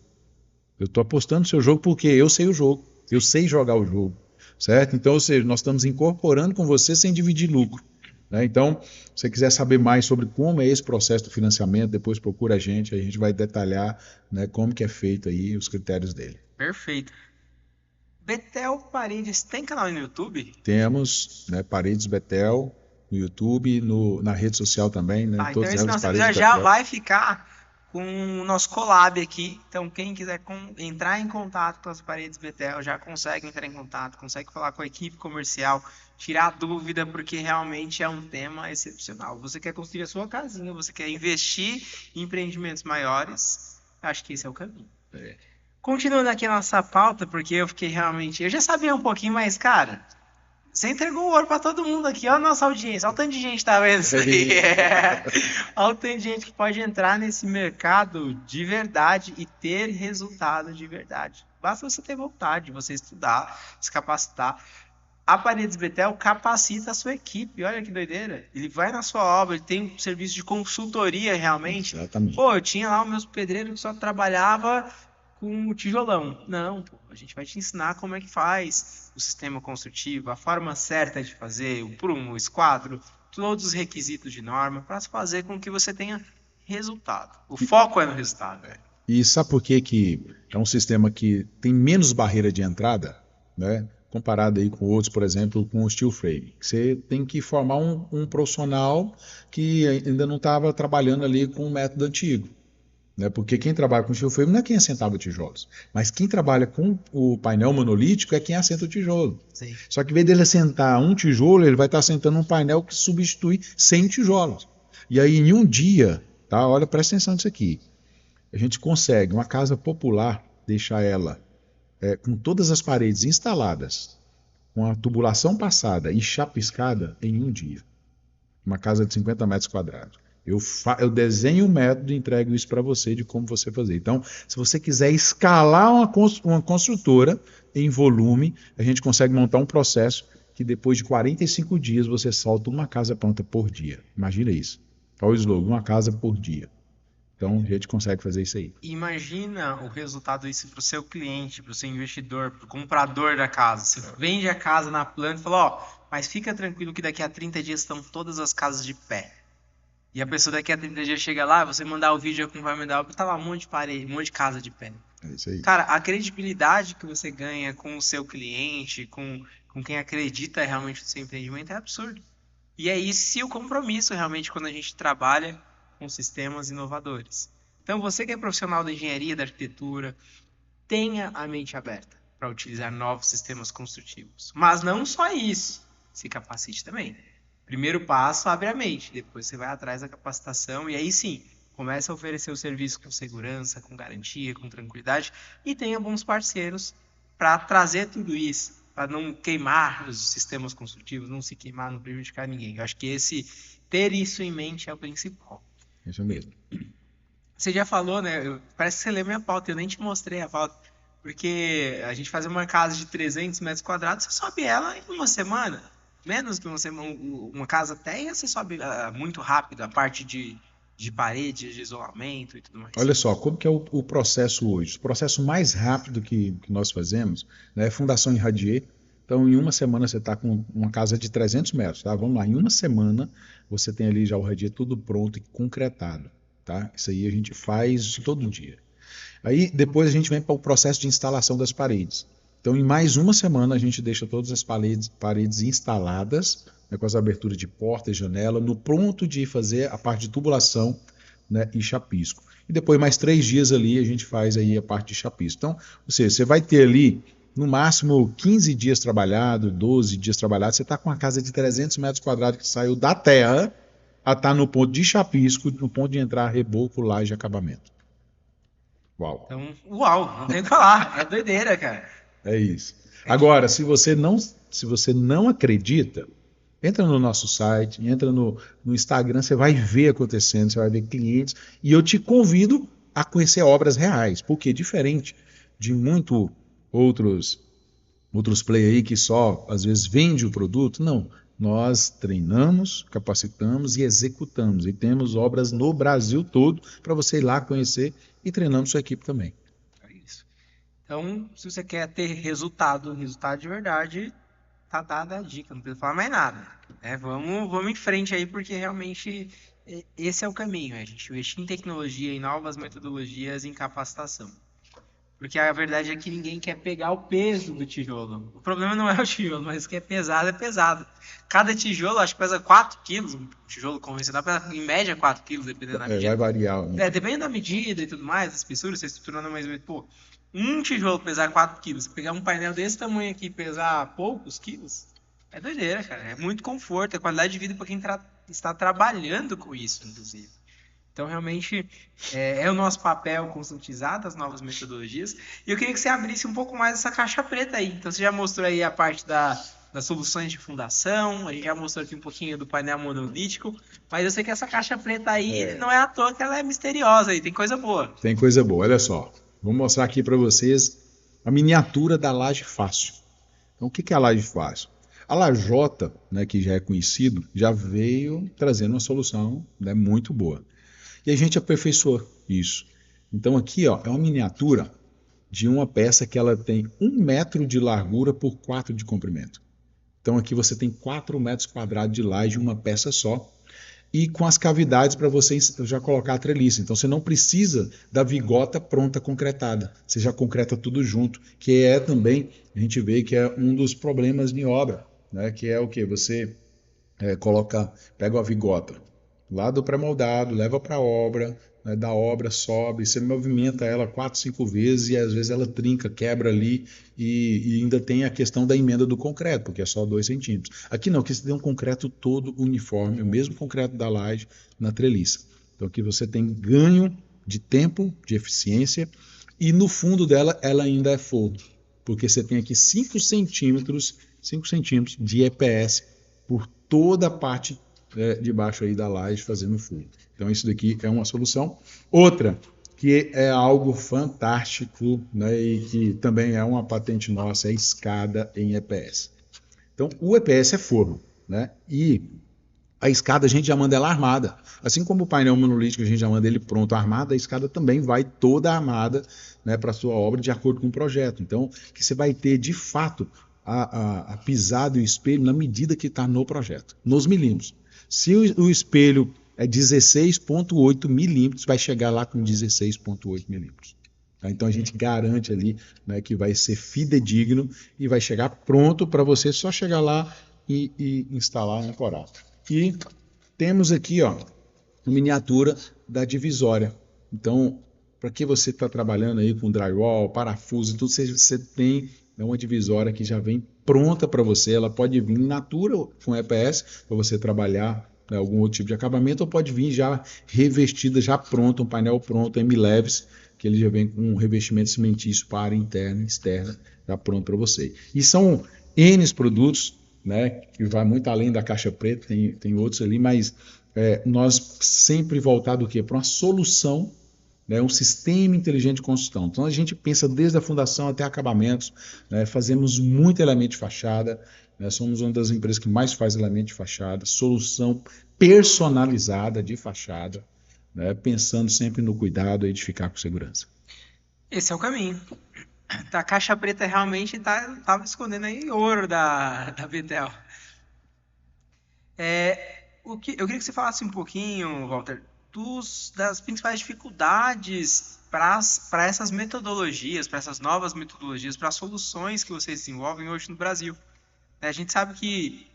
Eu estou apostando no seu jogo porque eu sei o jogo, eu sei jogar o jogo, certo? Então, ou seja, nós estamos incorporando com você sem dividir lucro, né? Então, se você quiser saber mais sobre como é esse processo do financiamento, depois procura a gente vai detalhar, né, como que é feito aí, os critérios dele. Perfeito. Betel Paredes tem canal no YouTube? Temos, né, Paredes Betel no YouTube, na rede social também, né? Então Todas esse elas nosso Paredes episódio já Betel. vai ficar com o nosso collab aqui. Então quem quiser entrar em contato com as Paredes Betel já consegue entrar em contato, consegue falar com a equipe comercial, tirar dúvida, porque realmente é um tema excepcional. Você quer construir a sua casinha, você quer investir em empreendimentos maiores, acho que esse é o caminho. Continuando aqui a nossa pauta, porque eu fiquei realmente... Eu já sabia um pouquinho, mas, cara, você entregou o ouro pra todo mundo aqui. Olha a nossa audiência, olha o tanto de gente que tá vendo isso aí. Olha o tanto de gente que pode entrar nesse mercado de verdade e ter resultado de verdade. Basta você ter vontade, você estudar, se capacitar. A Paredes Betel capacita a sua equipe. Olha que doideira. Ele vai na sua obra, ele tem um serviço de consultoria realmente. Exatamente. Pô, eu tinha lá os meus pedreiros que só trabalhava com o tijolão. Não, pô, a gente vai te ensinar como é que faz o sistema construtivo, a forma certa de fazer, o prumo, o esquadro, todos os requisitos de norma para fazer com que você tenha resultado. O foco é no resultado. E sabe por que é um sistema que tem menos barreira de entrada, né? Comparado aí com outros, por exemplo, com o steel frame. Você tem que formar um profissional que ainda não estava trabalhando ali com o método antigo. Né? Porque quem trabalha com steel frame não é quem assentava tijolos, mas quem trabalha com o painel monolítico é quem assenta o tijolo. Sim. Só que em vez dele assentar um tijolo, ele vai estar assentando um painel que substitui 100 tijolos. E aí em um dia, tá? Olha, presta atenção nisso aqui, a gente consegue uma casa popular, deixar ela com todas as paredes instaladas, com a tubulação passada e chapiscada em um dia. Uma casa de 50 metros quadrados. Eu desenho um método e entrego isso para você de como você fazer. Então, se você quiser escalar uma construtora em volume, a gente consegue montar um processo que depois de 45 dias você solta uma casa pronta por dia. Imagina isso. Olha o slogan, uma casa por dia. Então, a gente consegue fazer isso aí. Imagina o resultado disso para o seu cliente, para o seu investidor, para o comprador da casa. Você vende a casa na planta e fala, ó, mas fica tranquilo que daqui a 30 dias estão todas as casas de pé. E a pessoa daqui a 30 dias chega lá, você mandar o vídeo como vai mandar, tá lá um monte de parede, um monte de casa de pé. É isso aí. Cara, a credibilidade que você ganha com o seu cliente, com quem acredita realmente no seu empreendimento é absurdo. E é esse o compromisso realmente quando a gente trabalha com sistemas inovadores. Então, você que é profissional da engenharia, da arquitetura, tenha a mente aberta para utilizar novos sistemas construtivos. Mas não só isso, se capacite também. Primeiro passo, abre a mente, depois você vai atrás da capacitação e aí sim, começa a oferecer o serviço com segurança, com garantia, com tranquilidade e tenha bons parceiros para trazer tudo isso, para não queimar os sistemas construtivos, não se queimar, não prejudicar ninguém. Eu acho que ter isso em mente é o principal. Isso mesmo. Você já falou, né? Parece que você leu minha pauta, eu nem te mostrei a pauta. Porque a gente faz uma casa de 300 metros quadrados, você sobe ela em uma semana. Menos que uma semana, uma casa térrea, você sobe muito rápido a parte de parede, de isolamento e tudo mais. Olha só, como que é o processo hoje? O processo mais rápido que nós fazemos, né, é fundação em radier. Então, em uma semana você está com uma casa de 300 metros, tá? Vamos lá, em uma semana você tem ali já o radier tudo pronto e concretado, tá? Isso aí a gente faz todo dia. Aí, depois a gente vem para o processo de instalação das paredes. Então, em mais uma semana a gente deixa todas as paredes instaladas, né, com as aberturas de porta e janela, no ponto de fazer a parte de tubulação, né, e chapisco. E depois, mais 3 dias ali, a gente faz aí a parte de chapisco. Então, ou seja, você vai ter ali no máximo 15 dias trabalhado, 12 dias trabalhado, você está com uma casa de 300 metros quadrados que saiu da terra a estar no ponto de chapisco, no ponto de entrar reboco, laje e acabamento. Uau. Então, uau, não tem o que falar, é doideira, cara. É isso. Agora, se você não acredita, entra no nosso site, entra no Instagram, você vai ver acontecendo, você vai ver clientes, e eu te convido a conhecer obras reais, porque diferente de muitos outros outros players aí que só, às vezes, vende o produto. Não, nós treinamos, capacitamos e executamos. E temos obras no Brasil todo para você ir lá conhecer e treinamos sua equipe também. É isso. Então, se você quer ter resultado de verdade, tá dada a dica, não precisa falar mais nada. Vamos em frente aí, porque realmente esse é o caminho, a gente investir em tecnologia, em novas metodologias, em capacitação. Porque a verdade é que ninguém quer pegar o peso do tijolo. O problema não é o tijolo, mas que é pesado, é pesado. Cada tijolo, acho que pesa 4 quilos. Um tijolo convencional pesa, em média, 4 quilos, dependendo da medida. Vai variar. Dependendo da medida e tudo mais, da espessura, se a estrutura não é mais... Pô, um tijolo pesar 4 quilos, pegar um painel desse tamanho aqui e pesar poucos quilos, é doideira, cara. É muito conforto, é qualidade de vida para quem está trabalhando com isso, inclusive. Então, realmente, é o nosso papel conscientizar das novas metodologias. E eu queria que você abrisse um pouco mais essa caixa preta aí. Então, você já mostrou aí a parte das soluções de fundação, a gente já mostrou aqui um pouquinho do painel monolítico, mas eu sei que essa caixa preta aí não é à toa que ela é misteriosa aí, tem coisa boa. Tem coisa boa, olha só. Vou mostrar aqui para vocês a miniatura da laje fácil. Então, o que é a laje fácil? A lajota, né, que já é conhecido, já veio trazendo uma solução, né, muito boa. E a gente aperfeiçoou isso. Então aqui, ó, é uma miniatura de uma peça que ela tem 1 metro de largura por 4 de comprimento. Então aqui você tem 4 metros quadrados de laje, uma peça só, e com as cavidades para você já colocar a treliça. Então você não precisa da vigota pronta concretada, você já concreta tudo junto, que é também, a gente vê que é um dos problemas de obra, né? Que é o que? Você pega a vigota lá do pré-moldado, leva para a obra, né, da obra sobe, você movimenta ela 4, 5 vezes e às vezes ela trinca, quebra ali e ainda tem a questão da emenda do concreto, porque é só 2 centímetros. Aqui não, aqui você tem um concreto todo uniforme, o mesmo concreto da laje na treliça. Então aqui você tem ganho de tempo, de eficiência e no fundo dela ela ainda é foldo, porque você tem aqui 5 centímetros de EPS por toda a parte debaixo aí da laje fazendo fundo. Então isso daqui é uma solução. Outra, que é algo fantástico, né, e que também é uma patente nossa, é a escada em EPS. Então o EPS é forno, né, e a escada a gente já manda ela armada. Assim como o painel monolítico a gente já manda ele pronto armado, a escada também vai toda armada, né, para a sua obra de acordo com o projeto. Então que você vai ter de fato a pisada e o espelho na medida que está no projeto, nos milímetros. Se o espelho é 16,8 milímetros, vai chegar lá com 16,8 milímetros. Então a gente garante ali, né, que vai ser fidedigno e vai chegar pronto para você só chegar lá e instalar e ancorar. E temos aqui, ó, a miniatura da divisória. Então, para que você está trabalhando aí com drywall, parafuso e tudo, você tem uma divisória que já vem pronta para você. Ela pode vir in natura com EPS para você trabalhar, né, algum outro tipo de acabamento, ou pode vir já revestida, já pronta, um painel pronto, M-Leves, que ele já vem com um revestimento cimentício para área interna e externa, já pronto para você. E são N produtos, né, que vai muito além da caixa preta, tem outros ali, mas nós sempre voltado para uma solução, né, um sistema inteligente de construção. Então a gente pensa desde a fundação até acabamentos, né, fazemos muito elemento de fachada, né, somos uma das empresas que mais faz elemento de fachada, solução personalizada de fachada, né, pensando sempre no cuidado e edificar com segurança. Esse é o caminho. A caixa preta realmente estava escondendo aí ouro da Betel. Eu queria que você falasse um pouquinho, Walter, das principais dificuldades para essas metodologias, para essas novas metodologias, para as soluções que vocês desenvolvem hoje no Brasil. A gente sabe que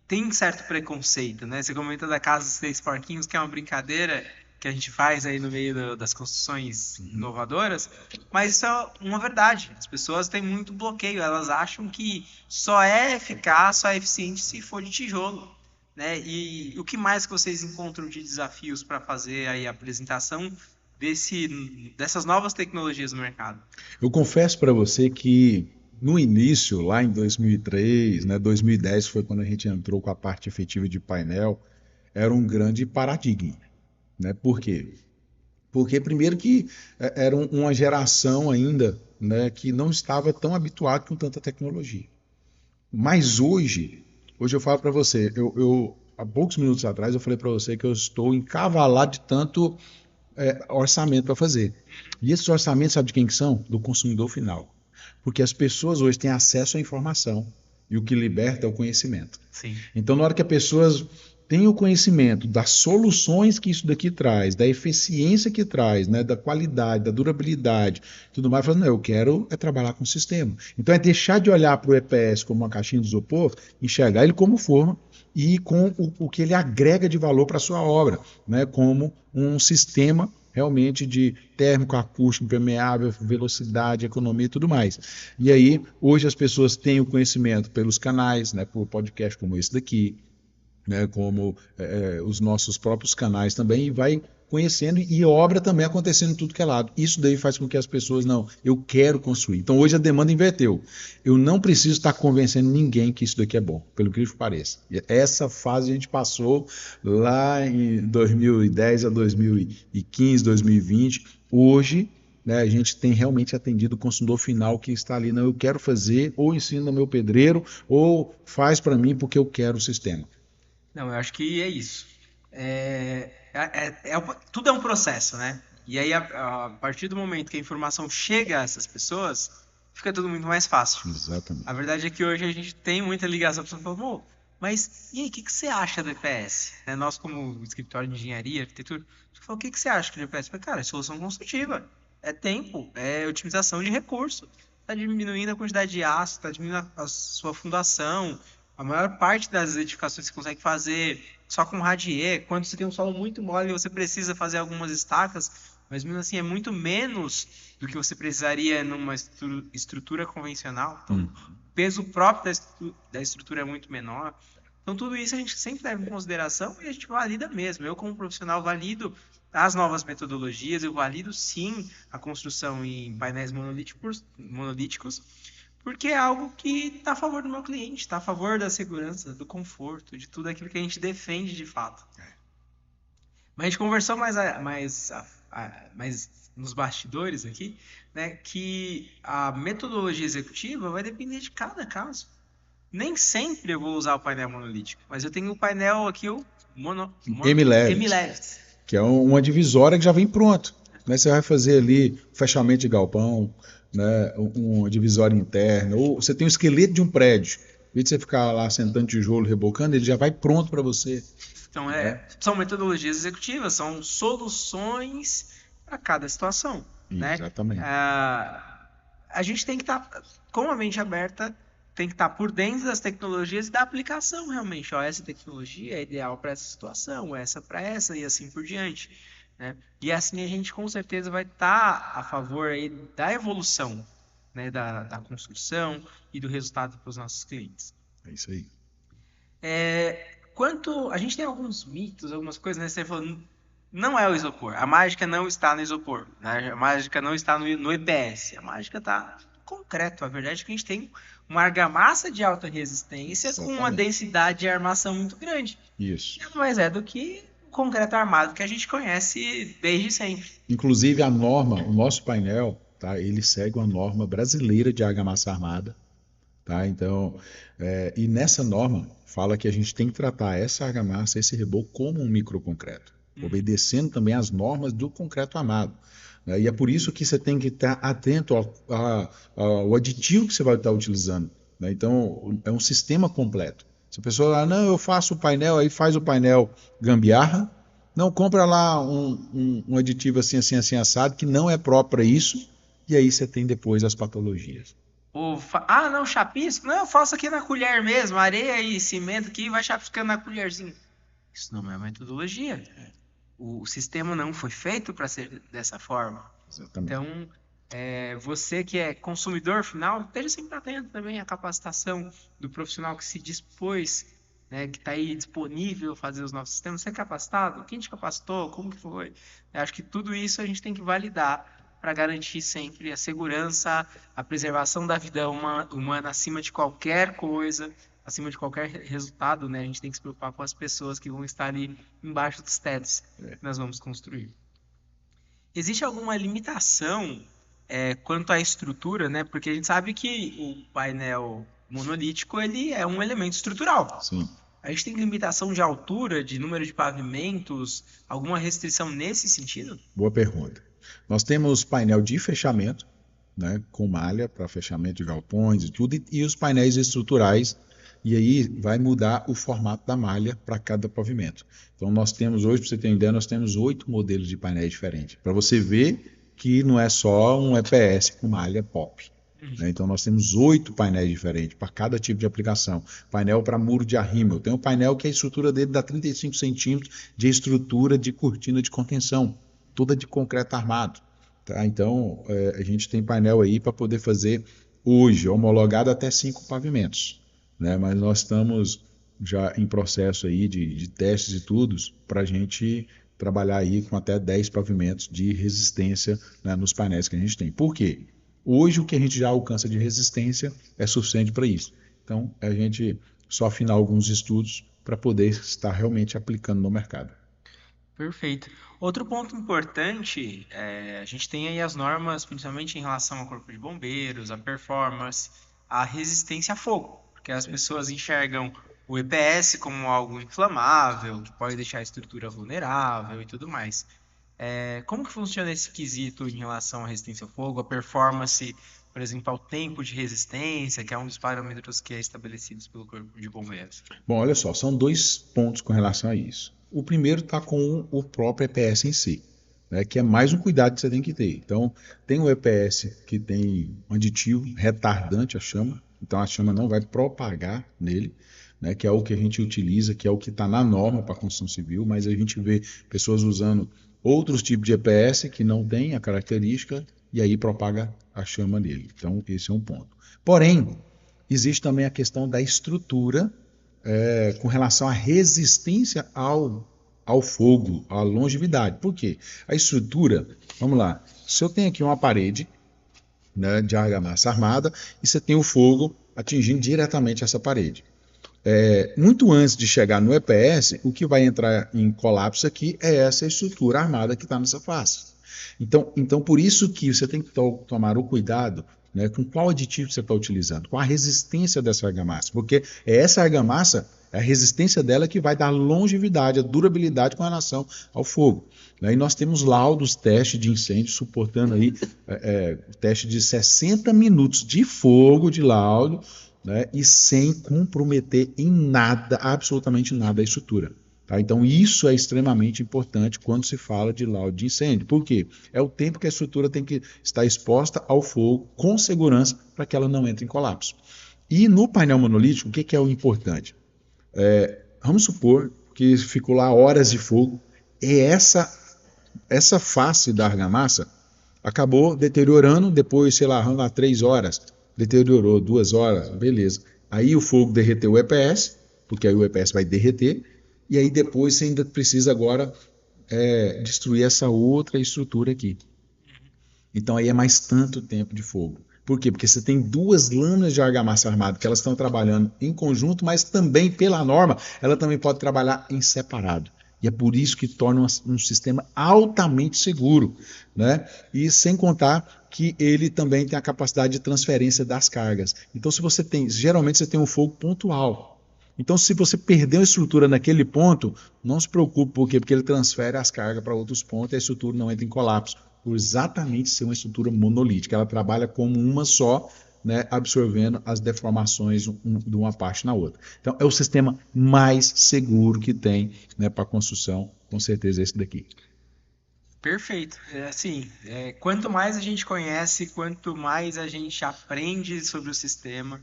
tem certo preconceito, né? Você comenta da Casa dos Três Porquinhos, que é uma brincadeira que a gente faz aí no meio das construções inovadoras, mas isso é uma verdade. As pessoas têm muito bloqueio, elas acham que só é eficaz, só é eficiente se for de tijolo, né? E o que mais que vocês encontram de desafios para fazer aí a apresentação dessas novas tecnologias no mercado? Eu confesso para você que no início, lá em 2003, né, 2010 foi quando a gente entrou com a parte efetiva de painel, era um grande paradigma. Né? Por quê? Porque, primeiro, que era uma geração ainda, né, que não estava tão habituada com tanta tecnologia. Mas hoje eu falo para você, há poucos minutos atrás eu falei para você que eu estou encavalado de tanto orçamento para fazer. E esses orçamentos, sabe de quem que são? Do consumidor final. Porque as pessoas hoje têm acesso à informação e o que liberta é o conhecimento. Sim. Então, na hora que a pessoa tem o conhecimento das soluções que isso daqui traz, da eficiência que traz, né, da qualidade, da durabilidade, tudo mais, fala, não, eu quero trabalhar com o sistema. Então, é deixar de olhar para o EPS como uma caixinha de isopor, enxergar ele como forma e com o que ele agrega de valor para a sua obra, né, como um sistema realmente de térmico, acústico, permeável, velocidade, economia e tudo mais. E aí, hoje as pessoas têm o conhecimento pelos canais, né, por podcast como esse daqui, né, como os nossos próprios canais também, e vai conhecendo e obra também acontecendo em tudo que é lado. Isso daí faz com que as pessoas, não, eu quero construir. Então hoje a demanda inverteu. Eu não preciso estar convencendo ninguém que isso daqui é bom, pelo que pareça. Essa fase a gente passou lá em 2010 a 2015, 2020. Hoje, né, a gente tem realmente atendido o consumidor final que está ali, não, eu quero fazer, ou ensina meu pedreiro, ou faz para mim porque eu quero o sistema. Não, eu acho que é isso. Tudo é um processo, né? E aí, a partir do momento que a informação chega a essas pessoas, fica tudo muito mais fácil. Exatamente. A verdade é que hoje a gente tem muita ligação, a pessoa fala, mas e aí, o que você acha do EPS? Né, nós, como escritório de engenharia, arquitetura, a gente fala, o que você acha do EPS? Eu falei, cara, é solução construtiva, é tempo, é otimização de recurso. Está diminuindo a quantidade de aço, está diminuindo a sua fundação. A maior parte das edificações você consegue fazer só com radier. Quando você tem um solo muito mole, você precisa fazer algumas estacas, mas mesmo assim é muito menos do que você precisaria numa estrutura convencional. Então, o peso próprio da estrutura é muito menor. Então, tudo isso a gente sempre leva em consideração e a gente valida mesmo. Eu, como profissional, valido as novas metodologias, eu valido sim a construção em painéis monolíticos, porque é algo que está a favor do meu cliente, está a favor da segurança, do conforto, de tudo aquilo que a gente defende de fato. Mas a gente conversou mais nos bastidores aqui, né, que a metodologia executiva vai depender de cada caso. Nem sempre eu vou usar o painel monolítico, mas eu tenho o painel aqui, o M-Leves, que é uma divisória que já vem pronto. Né? Você vai fazer ali fechamento de galpão, né? Uma divisória interna, ou você tem o esqueleto de um prédio. Em vez de você ficar lá sentando tijolo, rebocando, ele já vai pronto para você. Então, são metodologias executivas, são soluções para cada situação. Exatamente. Né? A gente tem que estar com a mente aberta, tem que estar por dentro das tecnologias e da aplicação realmente. Essa tecnologia é ideal para essa situação, essa para essa e assim por diante. Né? E assim a gente com certeza vai estar a favor aí da evolução, né, da construção e do resultado para os nossos clientes. É isso aí. A gente tem alguns mitos, algumas coisas, né? Você falou, não é o isopor. A mágica não está no isopor. Né? A mágica não está no EPS. A mágica está no concreto. A verdade é que a gente tem uma argamassa de alta resistência. Exatamente. Com uma densidade de armação muito grande. Isso. Nada mais é do que o concreto armado que a gente conhece desde sempre. Inclusive a norma, o nosso painel, tá? Ele segue uma norma brasileira de argamassa armada. Tá? Então, e nessa norma fala que a gente tem que tratar essa argamassa, esse reboco, como um microconcreto, obedecendo também às normas do concreto armado. Né? E é por isso que você tem que estar atento ao aditivo que você vai estar utilizando. Né? Então, é um sistema completo. Se a pessoa fala, não, eu faço o painel, aí faz o painel gambiarra, não, compra lá um aditivo assim, assim, assim, assado, que não é próprio para isso, e aí você tem depois as patologias. Não, chapisco? Não, eu faço aqui na colher mesmo, areia e cimento aqui, vai chapiscando na colherzinha. Isso não é metodologia. O sistema não foi feito para ser dessa forma. Exatamente. Então, você que é consumidor final, esteja sempre atento também à capacitação do profissional que se dispôs, né, que está aí disponível a fazer os novos sistemas. Você é capacitado? Quem te capacitou? Como que foi? Eu acho que tudo isso a gente tem que validar para garantir sempre a segurança, a preservação da vida humana acima de qualquer coisa, acima de qualquer resultado, né? A gente tem que se preocupar com as pessoas que vão estar ali embaixo dos tetos que nós vamos construir. Existe alguma limitação quanto à estrutura, né? Porque a gente sabe que o painel monolítico ele é um elemento estrutural. Sim. A gente tem limitação de altura, de número de pavimentos, alguma restrição nesse sentido? Boa pergunta. Nós temos painel de fechamento, né, com malha para fechamento de galpões e tudo, e os painéis estruturais, e aí vai mudar o formato da malha para cada pavimento. Então nós temos hoje, para você ter uma ideia, nós temos 8 modelos de painéis diferentes, para você ver que não é só um EPS com malha pop. Né? Então nós temos 8 painéis diferentes para cada tipo de aplicação. Painel para muro de arrímel. Tem um painel que a estrutura dele dá 35 centímetros de estrutura de cortina de contenção, toda de concreto armado. Tá? Então, a gente tem painel aí para poder fazer hoje, homologado até 5 pavimentos. Né? Mas nós estamos já em processo aí de testes e tudo para a gente trabalhar aí com até 10 pavimentos de resistência, né, nos painéis que a gente tem. Por quê? Hoje o que a gente já alcança de resistência é suficiente para isso. Então, a gente só afinar alguns estudos para poder estar realmente aplicando no mercado. Perfeito. Outro ponto importante, a gente tem aí as normas, principalmente em relação ao corpo de bombeiros, a performance, a resistência a fogo, porque as pessoas enxergam o EPS como algo inflamável, que pode deixar a estrutura vulnerável e tudo mais. Como que funciona esse quesito em relação à resistência ao fogo, a performance, por exemplo, ao tempo de resistência, que é um dos parâmetros que é estabelecido pelo corpo de bombeiros? Bom, olha só, são 2 pontos com relação a isso. O primeiro está com o próprio EPS em si, né, que é mais um cuidado que você tem que ter. Então, tem o EPS que tem um aditivo retardante a chama, então a chama não vai propagar nele, né, que é o que a gente utiliza, que é o que está na norma para a construção civil, mas a gente vê pessoas usando outros tipos de EPS que não tem a característica e aí propaga a chama nele. Então, esse é um ponto. Porém, existe também a questão da estrutura com relação à resistência ao fogo, à longevidade. Por quê? A estrutura, vamos lá, se eu tenho aqui uma parede, né, de argamassa armada e você tem o fogo atingindo diretamente essa parede. Muito antes de chegar no EPS, o que vai entrar em colapso aqui é essa estrutura armada que está nessa face. Então, por isso que você tem que tomar o cuidado, né, com qual aditivo você está utilizando, com a resistência dessa argamassa, porque é essa argamassa, é a resistência dela que vai dar longevidade, a durabilidade com relação ao fogo. Né? E nós temos laudos, teste de incêndio, suportando aí teste de 60 minutos de fogo de laudo, né, e sem comprometer em nada, absolutamente nada, a estrutura. Tá? Então, isso é extremamente importante quando se fala de laudo de incêndio. Por quê? É o tempo que a estrutura tem que estar exposta ao fogo com segurança para que ela não entre em colapso. E no painel monolítico, o que é o importante? Vamos supor que ficou lá horas de fogo e essa face da argamassa acabou deteriorando depois, sei lá, 3 horas, deteriorou 2 horas, beleza. Aí o fogo derreteu o EPS, porque aí o EPS vai derreter, e aí depois você ainda precisa agora destruir essa outra estrutura aqui. Então aí é mais tanto tempo de fogo. Por quê? Porque você tem 2 lâminas de argamassa armada que elas estão trabalhando em conjunto, mas também, pela norma, ela também pode trabalhar em separado. E é por isso que torna um sistema altamente seguro, né? E sem contar que ele também tem a capacidade de transferência das cargas. Então, geralmente você tem um fogo pontual. Então, se você perdeu a estrutura naquele ponto, não se preocupe, por quê? Porque ele transfere as cargas para outros pontos e a estrutura não entra em colapso, por exatamente ser uma estrutura monolítica. Ela trabalha como uma só, né, absorvendo as deformações de uma parte na outra. Então, é o sistema mais seguro que tem, né, para construção, com certeza esse daqui. Perfeito. Quanto mais a gente conhece, quanto mais a gente aprende sobre o sistema,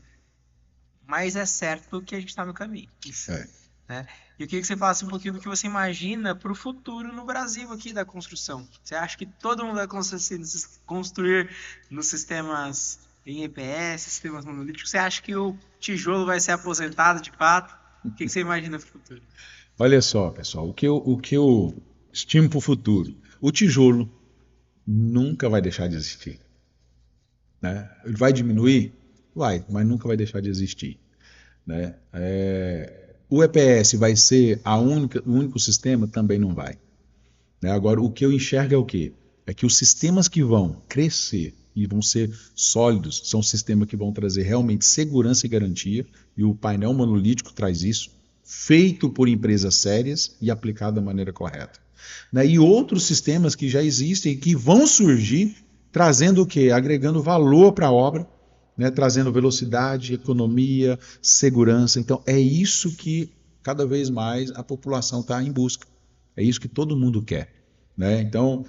mais é certo que a gente está no caminho. Né? E eu queria que você falasse um pouquinho do que você imagina para o futuro no Brasil aqui da construção. Você acha que todo mundo vai construir nos sistemas em EPS, sistemas monolíticos? Você acha que o tijolo vai ser aposentado de fato? O que você imagina para o futuro? Olha só, pessoal, o que eu estimo para o futuro? O tijolo nunca vai deixar de existir. Né? Ele vai diminuir? Vai, mas nunca vai deixar de existir. Né? O EPS vai ser o único sistema? Também não vai. Né? Agora, o que eu enxergo é o quê? é que os sistemas que vão crescer e vão ser sólidos são sistemas que vão trazer realmente segurança e garantia, e o painel monolítico traz isso, feito por empresas sérias e aplicado da maneira correta. Né? E outros sistemas que já existem e que vão surgir, trazendo o quê? Agregando valor para a obra, né? Trazendo velocidade, economia, segurança. Então, é isso que cada vez mais a população está em busca. É isso que todo mundo quer. Né? Então,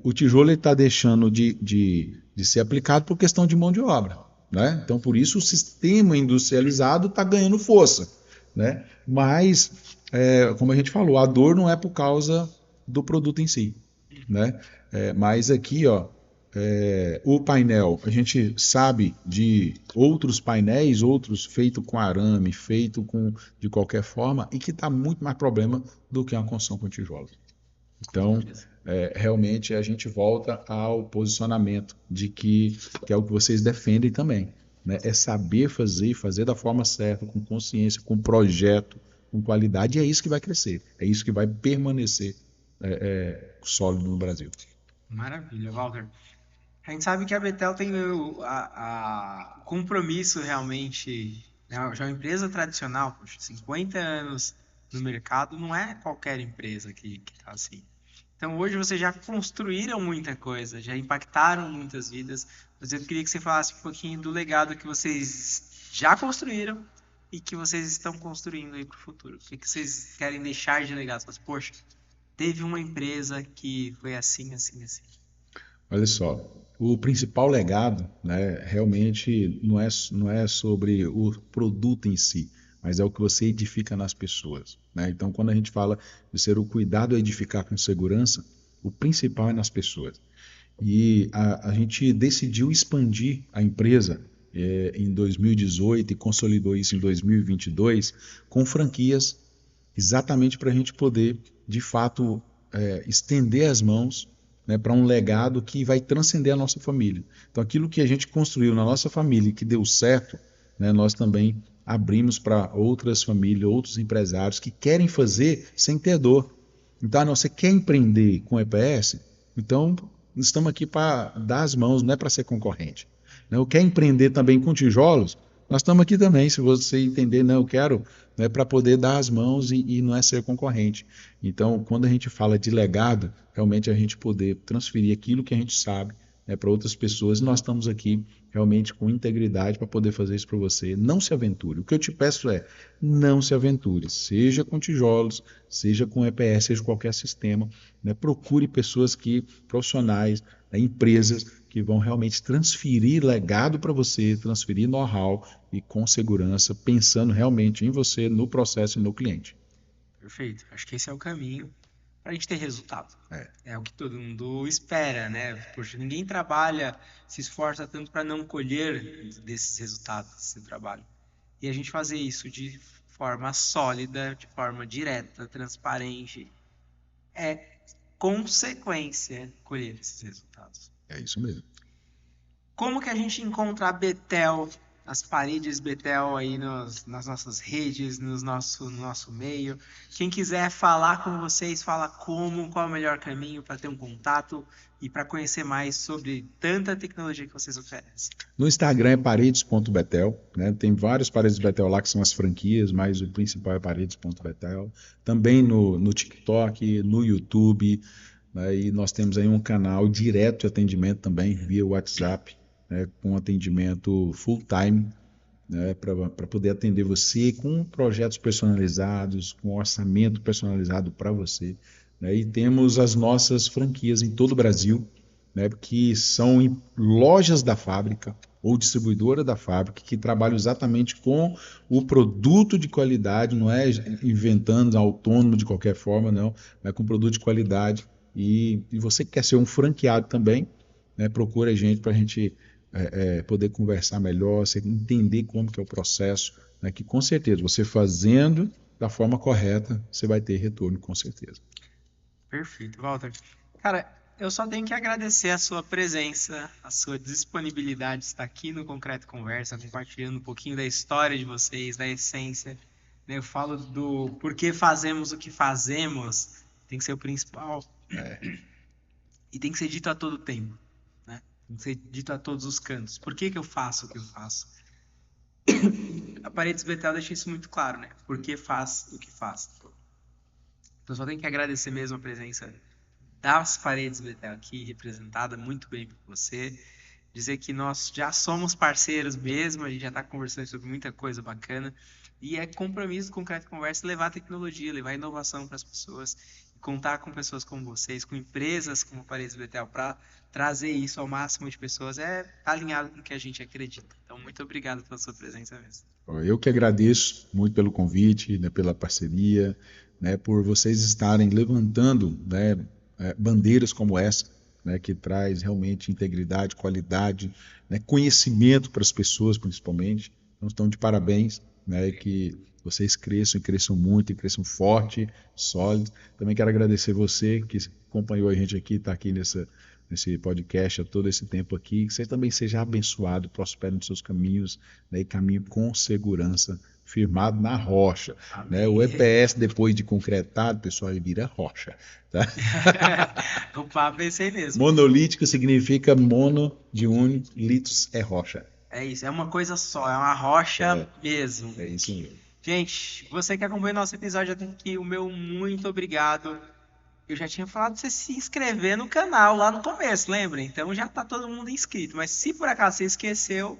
o tijolo está deixando de ser aplicado por questão de mão de obra. Né? Então, por isso, o sistema industrializado está ganhando força. Né? Mas, como a gente falou, a dor não é por causa do produto em si. Né? Mas aqui, ó, o painel, a gente sabe de outros painéis, outros feitos com arame, feito de qualquer forma, e que dá muito mais problema do que uma construção com tijolos. Então, realmente a gente volta ao posicionamento de que é o que vocês defendem também. Né? É saber fazer da forma certa, com consciência, com projeto, com qualidade, e é isso que vai crescer, é isso que vai permanecer sólido no Brasil. Maravilha, Walter. A gente sabe que a Betel tem o compromisso realmente, né? Já é uma empresa tradicional, poxa, 50 anos no mercado, não é qualquer empresa que está assim. Então hoje vocês já construíram muita coisa, já impactaram muitas vidas, mas eu queria que você falasse um pouquinho do legado que vocês já construíram e que vocês estão construindo aí para o futuro. O que vocês querem deixar de legado? Você fala assim, poxa, teve uma empresa que foi assim, assim, assim. Olha só, o principal legado, né, realmente não é sobre o produto em si, mas é o que você edifica nas pessoas. Né? Então, quando a gente fala de ser o cuidado a edificar com segurança, o principal é nas pessoas. E a gente decidiu expandir a empresa em 2018 e consolidou isso em 2022 com franquias, exatamente para a gente poder, de fato, estender as mãos, né, para um legado que vai transcender a nossa família. Então, aquilo que a gente construiu na nossa família e que deu certo, né, nós também abrimos para outras famílias, outros empresários que querem fazer sem ter dor. Então, você quer empreender com EPS? Então, estamos aqui para dar as mãos, não é para ser concorrente. Não quer empreender também com tijolos? Nós estamos aqui também, se você entender, não, eu quero, né, para poder dar as mãos e não é ser concorrente. Então, quando a gente fala de legado, realmente a gente poder transferir aquilo que a gente sabe, né, para outras pessoas, e nós estamos aqui realmente com integridade para poder fazer isso para você. Não se aventure. O que eu te peço é, não se aventure, seja com tijolos, seja com EPS, seja qualquer sistema, né, procure pessoas profissionais, né, empresas que vão realmente transferir legado para você, transferir know-how e com segurança, pensando realmente em você, no processo e no cliente. Perfeito. Acho que esse é o caminho para a gente ter resultado. É o que todo mundo espera, né? Poxa, ninguém trabalha, se esforça tanto para não colher desses resultados desse trabalho. E a gente fazer isso de forma sólida, de forma direta, transparente, é consequência colher esses resultados. É isso mesmo. Como que a gente encontra a Betel, as paredes Betel aí nas nossas redes, no nosso meio? Quem quiser falar com vocês, fala como, qual é o melhor caminho para ter um contato e para conhecer mais sobre tanta tecnologia que vocês oferecem. No Instagram é paredes.betel, né? Tem vários paredes Betel lá que são as franquias, mas o principal é paredes.betel. Também no TikTok, no YouTube, né? E nós temos aí um canal direto de atendimento também, via WhatsApp, né? Com atendimento full time, né? Para poder atender você com projetos personalizados, com orçamento personalizado para você. Né? E temos as nossas franquias em todo o Brasil, né, que são em lojas da fábrica ou distribuidora da fábrica que trabalham exatamente com o produto de qualidade, não é inventando autônomo de qualquer forma, não, é com produto de qualidade. E você que quer ser um franqueado também, né, procura a gente para a gente poder conversar melhor, você entender como que é o processo, né, que com certeza você fazendo da forma correta, você vai ter retorno com certeza. Perfeito, Walter. Cara, eu só tenho que agradecer a sua presença, a sua disponibilidade de estar aqui no Concreto Conversa, compartilhando um pouquinho da história de vocês, da essência. Eu falo do porquê fazemos o que fazemos, tem que ser o principal. E tem que ser dito a todo tempo, né? Tem que ser dito a todos os cantos. Por que que eu faço o que eu faço? A Paredes Betel deixa isso muito claro, né? Por que faz o que faz. Então só tenho que agradecer mesmo a presença das Paredes Betel aqui, representada muito bem por você. Dizer que nós já somos parceiros mesmo, a gente já está conversando sobre muita coisa bacana. E é compromisso do Concreto Conversa levar tecnologia, levar inovação para as pessoas, contar com pessoas como vocês, com empresas como a Paredes Betel, para trazer isso ao máximo de pessoas, tá alinhado com o que a gente acredita. Então, muito obrigado pela sua presença mesmo. Eu que agradeço muito pelo convite, né, pela parceria, né, por vocês estarem levantando, né, bandeiras como essa, né, que traz realmente integridade, qualidade, né, conhecimento para as pessoas, principalmente. Então, estão de parabéns, né, que vocês cresçam e cresçam muito, e cresçam forte, sólido. Também quero agradecer você que acompanhou a gente aqui, está aqui nesse podcast há todo esse tempo aqui, que você também seja abençoado, prospere nos seus caminhos, né, e caminhe com segurança, firmado na rocha. Né? O EPS, depois de concretado, pessoal, ele vira rocha. Tá? O papo é esse aí mesmo. Monolítico significa mono de único, litos é rocha. É isso, é uma coisa só, é uma rocha mesmo. É isso mesmo. Gente, você que acompanha o nosso episódio, já tem aqui o meu muito obrigado. Eu já tinha falado pra você se inscrever no canal lá no começo, lembra? Então já tá todo mundo inscrito. Mas se por acaso você esqueceu,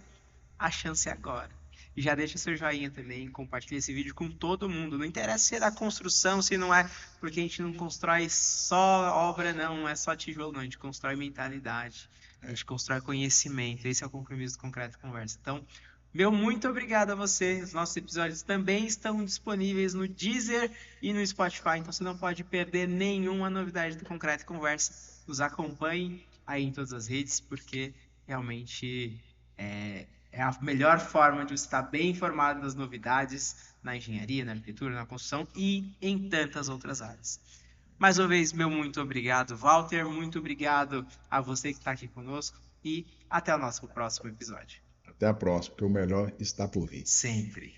a chance é agora. E já deixa seu joinha também, compartilha esse vídeo com todo mundo. Não interessa se é da construção, se não é, porque a gente não constrói só obra, não é só tijolo, não. A gente constrói mentalidade, a gente constrói conhecimento. Esse é o compromisso do Concreto Conversa. Então, meu muito obrigado a você. Os nossos episódios também estão disponíveis no Deezer e no Spotify, então você não pode perder nenhuma novidade do Concreto Conversa. Nos acompanhe aí em todas as redes, porque realmente é a melhor forma de você estar bem informado das novidades na engenharia, na arquitetura, na construção e em tantas outras áreas. Mais uma vez, meu muito obrigado, Walter. Muito obrigado a você que está aqui conosco e até o nosso próximo episódio. Até a próxima, porque o melhor está por vir. Sempre.